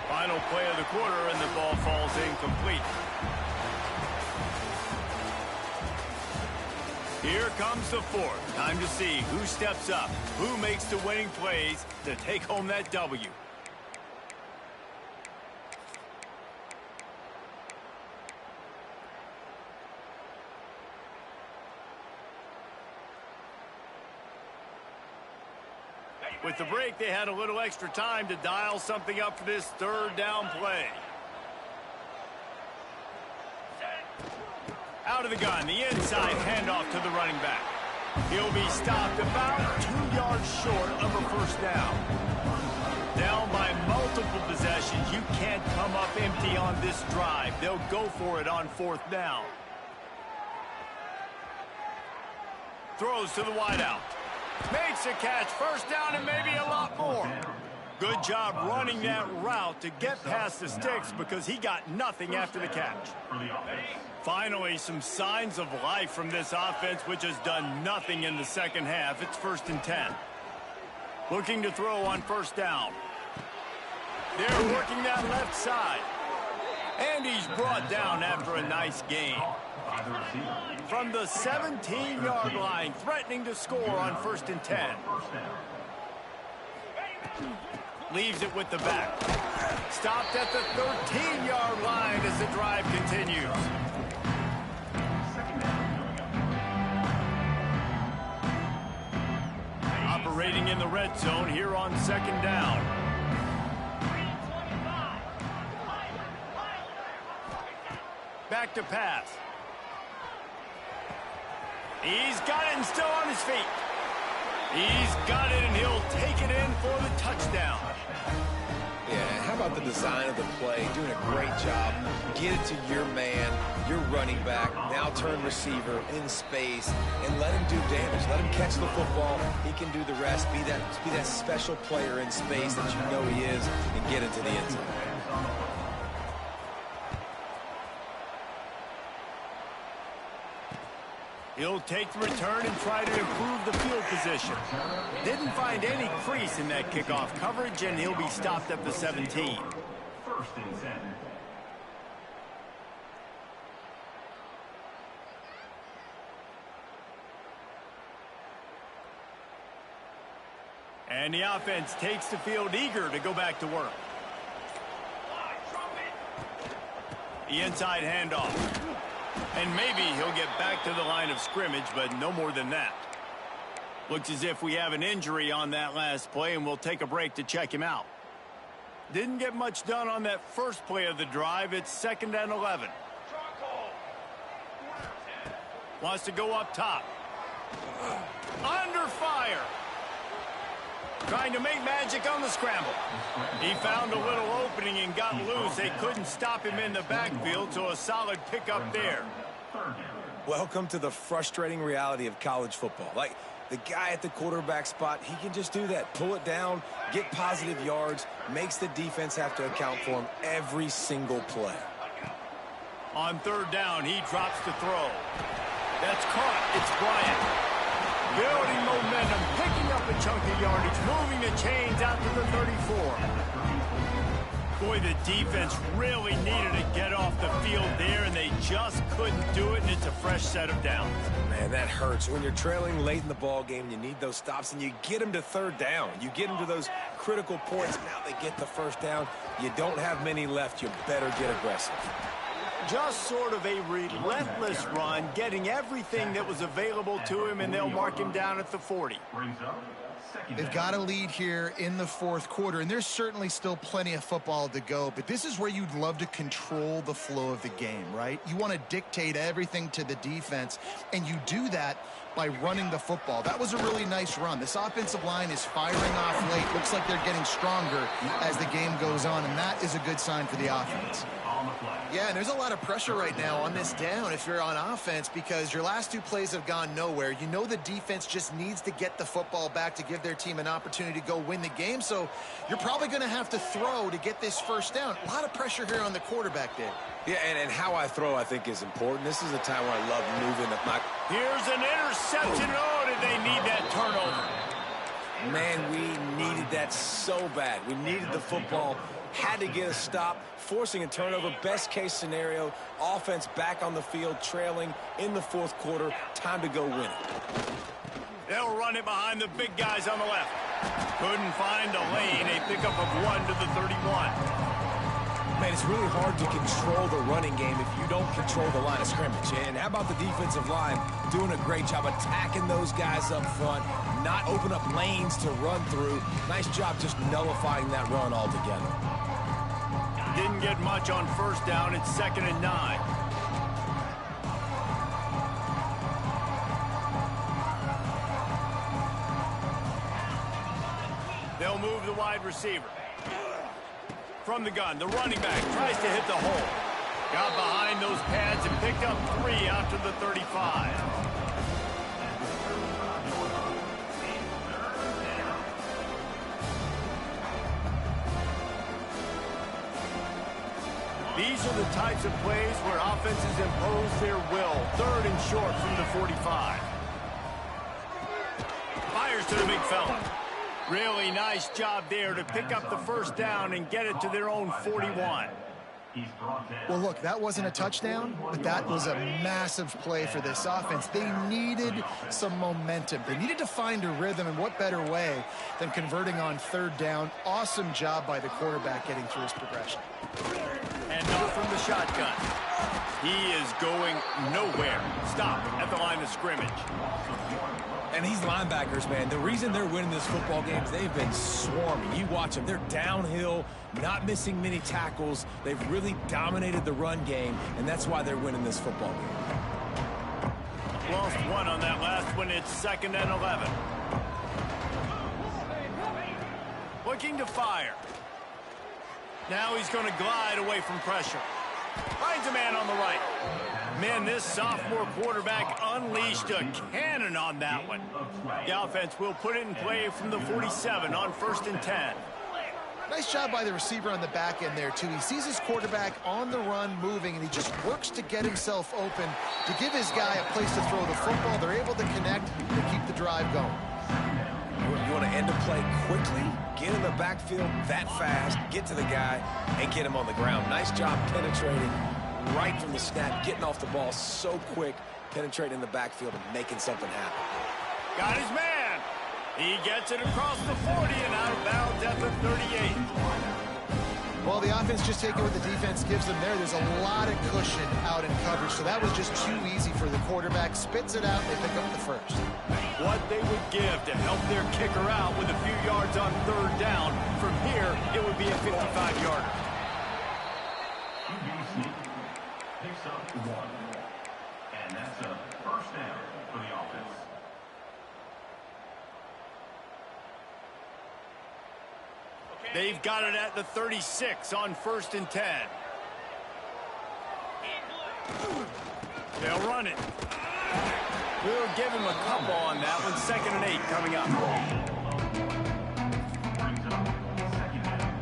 Final play of the quarter, and the ball falls incomplete. Here comes the fourth. Time to see who steps up, who makes the winning plays to take home that W. With the break, they had a little extra time to dial something up for this third down play. Out of the gun, the inside handoff to the running back. He'll be stopped about 2 yards short of a first down. Down by multiple possessions, you can't come up empty on this drive. They'll go for it on fourth down. Throws to the wideout. Makes a catch, first down, and maybe a lot more. Good job running that route to get past the sticks because he got nothing after the catch. Finally, some signs of life from this offense, which has done nothing in the second half. It's 1st and 10. Looking to throw on first down. They're working that left side. And he's brought down after a nice gain. From the 17-yard line, threatening to score on 1st and 10. Leaves it with the back. Stopped at the 13-yard line as the drive continues. Operating in the red zone here on 2nd down. Back to pass. He's got it and still on his feet. He's got it, and he'll take it in for the touchdown. Yeah, how about the design of the play? Doing a great job. Get it to your man, your running back, now turn receiver in space, and let him do damage. Let him catch the football. He can do the rest. Be that special player in space that you know he is, and get into the end zone. He'll take the return and try to improve the field position. Didn't find any crease in that kickoff coverage, and he'll be stopped at the 17. 1st and 10. And the offense takes the field eager to go back to work. The inside handoff. And maybe he'll get back to the line of scrimmage, but no more than that. Looks as if we have an injury on that last play, and we'll take a break to check him out. Didn't get much done on that first play of the drive. It's 2nd and 11. Wants to go up top. Under fire. Trying to make magic on the scramble. He found a little opening and got loose. They couldn't stop him in the backfield, so a solid pickup there. Welcome to the frustrating reality of college football. Like, the guy at the quarterback spot, he can just do that. Pull it down, get positive yards, makes the defense have to account for him every single play. On 3rd down, he drops the throw. That's caught. It's Bryant. Building momentum, picking up a chunk of yardage, moving the chains out to the 34. Boy, the defense really needed to get off the field there, and they just couldn't do it, and it's a fresh set of downs. Man, that hurts. When you're trailing late in the ball game, you need those stops, and you get them to third down. You get them to those critical points. Now they get the first down. You don't have many left. You better get aggressive. Just sort of a relentless run, getting everything that was available to him, and they'll mark him down at the 40. They've got a lead here in the fourth quarter, and there's certainly still plenty of football to go, but this is where you'd love to control the flow of the game, right? You want to dictate everything to the defense, and you do that by running the football. That was a really nice run. This offensive line is firing off late. Looks like they're getting stronger as the game goes on, and that is a good sign for the offense. Yeah, and there's a lot of pressure right now on this down if you're on offense because your last two plays have gone nowhere. You know the defense just needs to get the football back to give their team an opportunity to go win the game, so you're probably going to have to throw to get this first down. A lot of pressure here on the quarterback there. Yeah, and how I throw, I think, is important. This is a time where I love moving up my... Here's an interception. Oh, did they need that turnover? Man, we needed that so bad. We needed the football, had to get a stop, forcing a turnover. Best case scenario, offense back on the field, trailing in the fourth quarter. Time to go win it. They'll run it behind the big guys on the left. Couldn't find a lane. A pickup of 1 to the 31. Man, it's really hard to control the running game if you don't control the line of scrimmage. And how about the defensive line doing a great job attacking those guys up front, not open up lanes to run through. Nice job just nullifying that run altogether. Didn't get much on first down. It's 2nd and 9. They'll move the wide receiver. From the gun, the running back tries to hit the hole. Got behind those pads and picked up 3 out to the 35. These are the types of plays where offenses impose their will. 3rd and short from the 45. Fires to the big fella. Really nice job there to pick up the first down and get it to their own 41. Well, look, that wasn't a touchdown, but that was a massive play for this offense. They needed some momentum. They needed to find a rhythm, and what better way than converting on 3rd down. Awesome job by the quarterback getting through his progression. And no from the shotgun. He is going nowhere. Stop at the line of scrimmage. And these linebackers, man, the reason they're winning this football game is they've been swarming. You watch them. They're downhill, not missing many tackles. They've really dominated the run game, and that's why they're winning this football game. Lost 1 on that last one. It's 2nd and 11. Looking to fire. Now he's going to glide away from pressure. Finds a man on the right. Man, this sophomore quarterback unleashed a cannon on that one. The offense will put it in play from the 47 on 1st and 10. Nice job by the receiver on the back end there, too. He sees his quarterback on the run moving, and he just works to get himself open to give his guy a place to throw the football. They're able to connect and keep the drive going. You want to end a play quickly, get in the backfield that fast, get to the guy, and get him on the ground. Nice job penetrating right from the snap, getting off the ball so quick, penetrating the backfield and making something happen. Got his man. He gets it across the 40 and out of bounds at the 38. Well, the offense just taking what the defense gives them there. There's a lot of cushion out in coverage, so that was just too easy for the quarterback. Spits it out, and they pick up the first. What they would give to help their kicker out with a few yards on 3rd down. From here, it would be a 55-yarder. Picks up 1. And that's a first down for the offense. They've got it at the 36 on 1st and 10. They'll run it. We'll give him a couple on that one. 2nd and 8 coming up. Brings up 2nd down.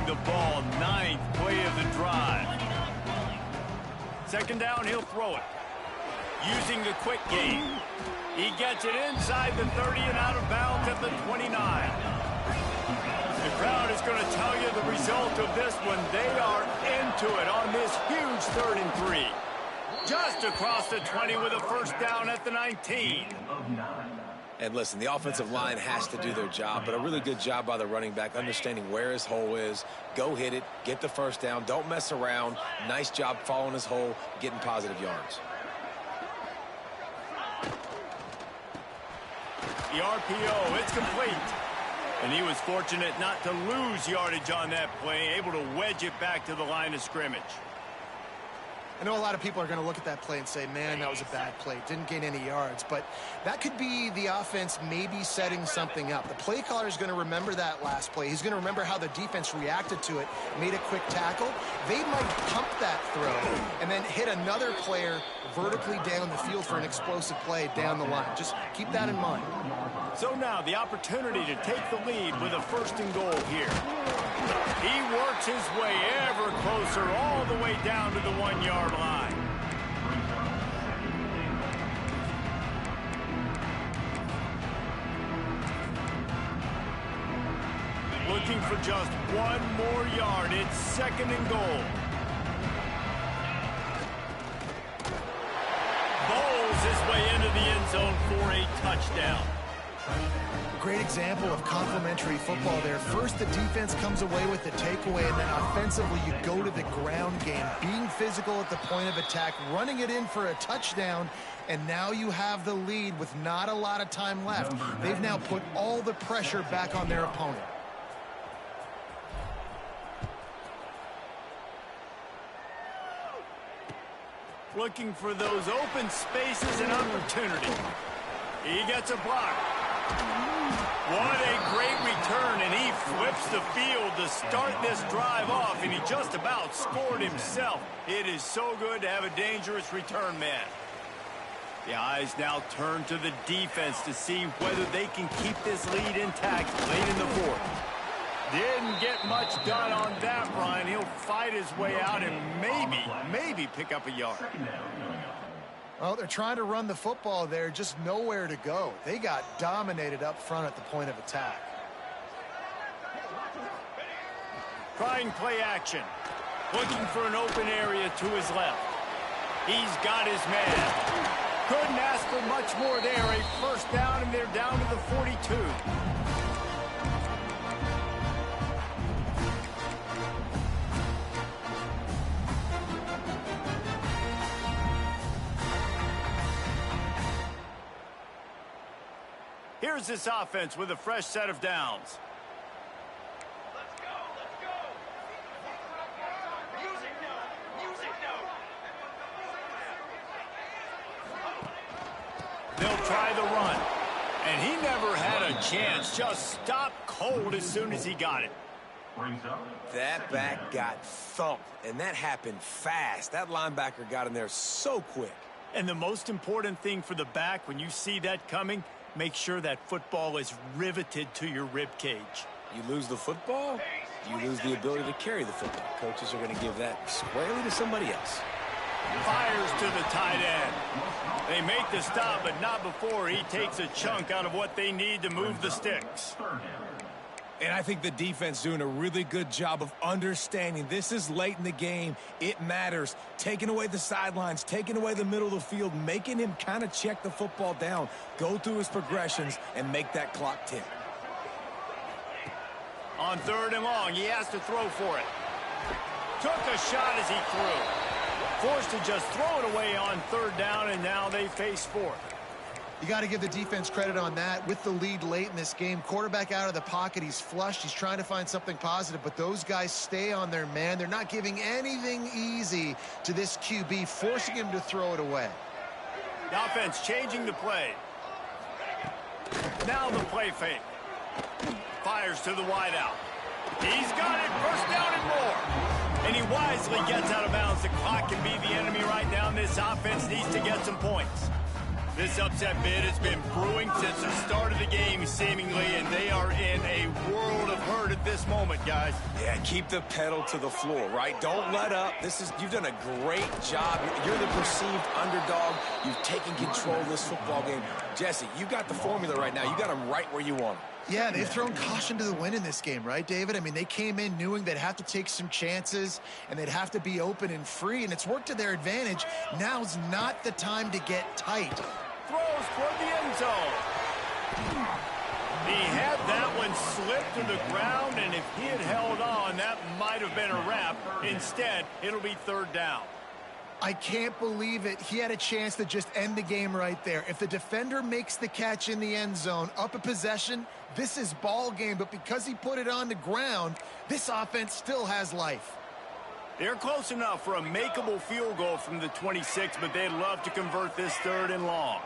the ball. 9th play of the drive. Second down, he'll throw it. Using the quick game. He gets it inside the 30 and out of bounds at the 29. The crowd is going to tell you the result of this one. They are into it on this huge 3rd and 3. Just across the 20 with a first down at the 19. And listen, the offensive line has to do their job, but a really good job by the running back, understanding where his hole is. Go hit it, get the first down, don't mess around. Nice job following his hole, getting positive yards. The RPO, it's complete. And he was fortunate not to lose yardage on that play, able to wedge it back to the line of scrimmage. I know a lot of people are going to look at that play and say, man, that was a bad play. Didn't gain any yards. But that could be the offense maybe setting something up. The play caller is going to remember that last play. He's going to remember how the defense reacted to it, made a quick tackle. They might pump that throw and then hit another player vertically down the field for an explosive play down the line. Just keep that in mind. So now the opportunity to take the lead with a 1st and goal here. He works his way ever closer all the way down to the 1-yard line. Looking for just 1 more yard. It's 2nd and goal. Bowls his way into the end zone for a touchdown. Great example of complementary football there. First, the defense comes away with the takeaway, and then offensively, you go to the ground game, being physical at the point of attack, running it in for a touchdown, and now you have the lead with not a lot of time left. They've now put all the pressure back on their opponent. Looking for those open spaces and opportunity. He gets a block. What a great return, and he flips the field to start this drive off, and he just about scored himself. It is so good to have a dangerous return man. The eyes now turn to the defense to see whether they can keep this lead intact late in the 4th. Didn't get much done on that run. He'll fight his way out and maybe pick up a yard. Well, they're trying to run the football there, just nowhere to go. They got dominated up front at the point of attack. Trying play action. Looking for an open area to his left. He's got his man. Couldn't ask for much more there. A first down, and they're down to the 42. Here's this offense with a fresh set of downs. Let's go, let's go. Music note, music note. They'll try the run. And he never had a chance. Just stopped cold as soon as he got it. That back got thumped, and that happened fast. That linebacker got in there so quick. And the most important thing for the back, when you see that coming, make sure that football is riveted to your rib cage. You lose the football, you lose the ability to carry the football. Coaches are going to give that squarely to somebody else. Fires to the tight end. They make the stop, but not before he takes a chunk out of what they need to move the sticks. And I think the defense doing a really good job of understanding this is late in the game. It matters. Taking away the sidelines, taking away the middle of the field, making him kind of check the football down, go through his progressions, and make that clock tick. On 3rd and long, he has to throw for it. Took a shot as he threw. Forced to just throw it away on 3rd down, and now they face 4th. You got to give the defense credit on that. With the lead late in this game, quarterback out of the pocket, he's flushed. He's trying to find something positive, but those guys stay on their man. They're not giving anything easy to this QB, forcing him to throw it away. The offense changing the play. Now the play fake. Fires to the wideout. He's got it. First down and more. And he wisely gets out of bounds. The clock can be the enemy right now. This offense needs to get some points. This upset bid has been brewing since the start of the game, seemingly, and they are in a world of hurt at this moment, guys. Yeah, keep the pedal to the floor, right? Don't let up. You've done a great job. You're the perceived underdog. You've taken control of this football game. Jesse, you got the formula right now. You got them right where you want them. Yeah, they've thrown caution to the wind in this game, right, David? I mean, they came in knowing they'd have to take some chances and they'd have to be open and free, and it's worked to their advantage. Now's not the time to get tight. Throws toward the end zone. He had that one slip to the ground, and if he had held on, that might have been a wrap. Instead, it'll be third down. I can't believe it. He had a chance to just end the game right there. If the defender makes the catch in the end zone, up a possession, this is ball game. But because he put it on the ground, this offense still has life. They're close enough for a makeable field goal from the 26, but they'd love to convert this third and long.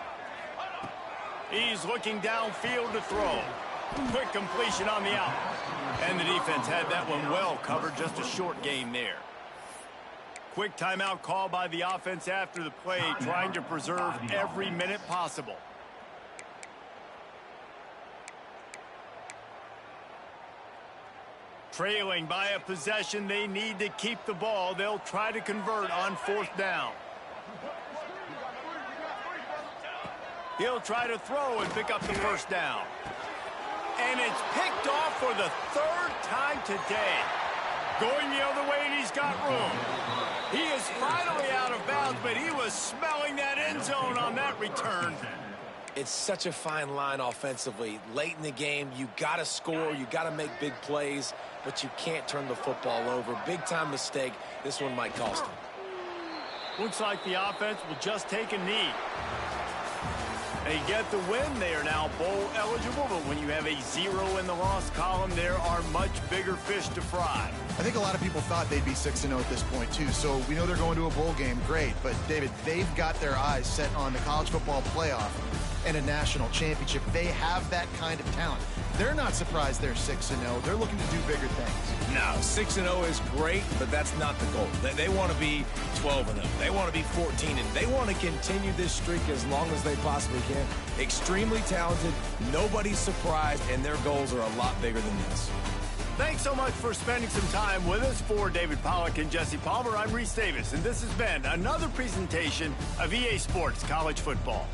He's looking downfield to throw. Quick completion on the out. And the defense had that one well covered, just a short gain there. Quick timeout call by the offense after the play, trying to preserve every minute possible. Trailing by a possession, they need to keep the ball. They'll try to convert on fourth down. He'll try to throw and pick up the first down. And it's picked off for the third time today. Going the other way, and he's got room. He is finally out of bounds, but he was smelling that end zone on that return. It's such a fine line offensively. Late in the game, you got to score, you got to make big plays, but you can't turn the football over. Big-time mistake. This one might cost him. Looks like the offense will just take a knee. They get the win. They are now bowl eligible, but when you have a 0 in the loss column, there are much bigger fish to fry. I think a lot of people thought they'd be 6-0 at this point, too. So we know they're going to a bowl game. Great. But, David, they've got their eyes set on the college football playoff and a national championship. They have that kind of talent. They're not surprised they're 6-0. They're looking to do bigger things. No, 6-0 is great, but that's not the goal. They want to be 12-0. They want to be 14-0. They want to continue this streak as long as they possibly can. Extremely talented, nobody's surprised, and their goals are a lot bigger than this. Thanks so much for spending some time with us. For David Pollack and Jesse Palmer, I'm Reese Davis, and this has been another presentation of EA Sports College Football.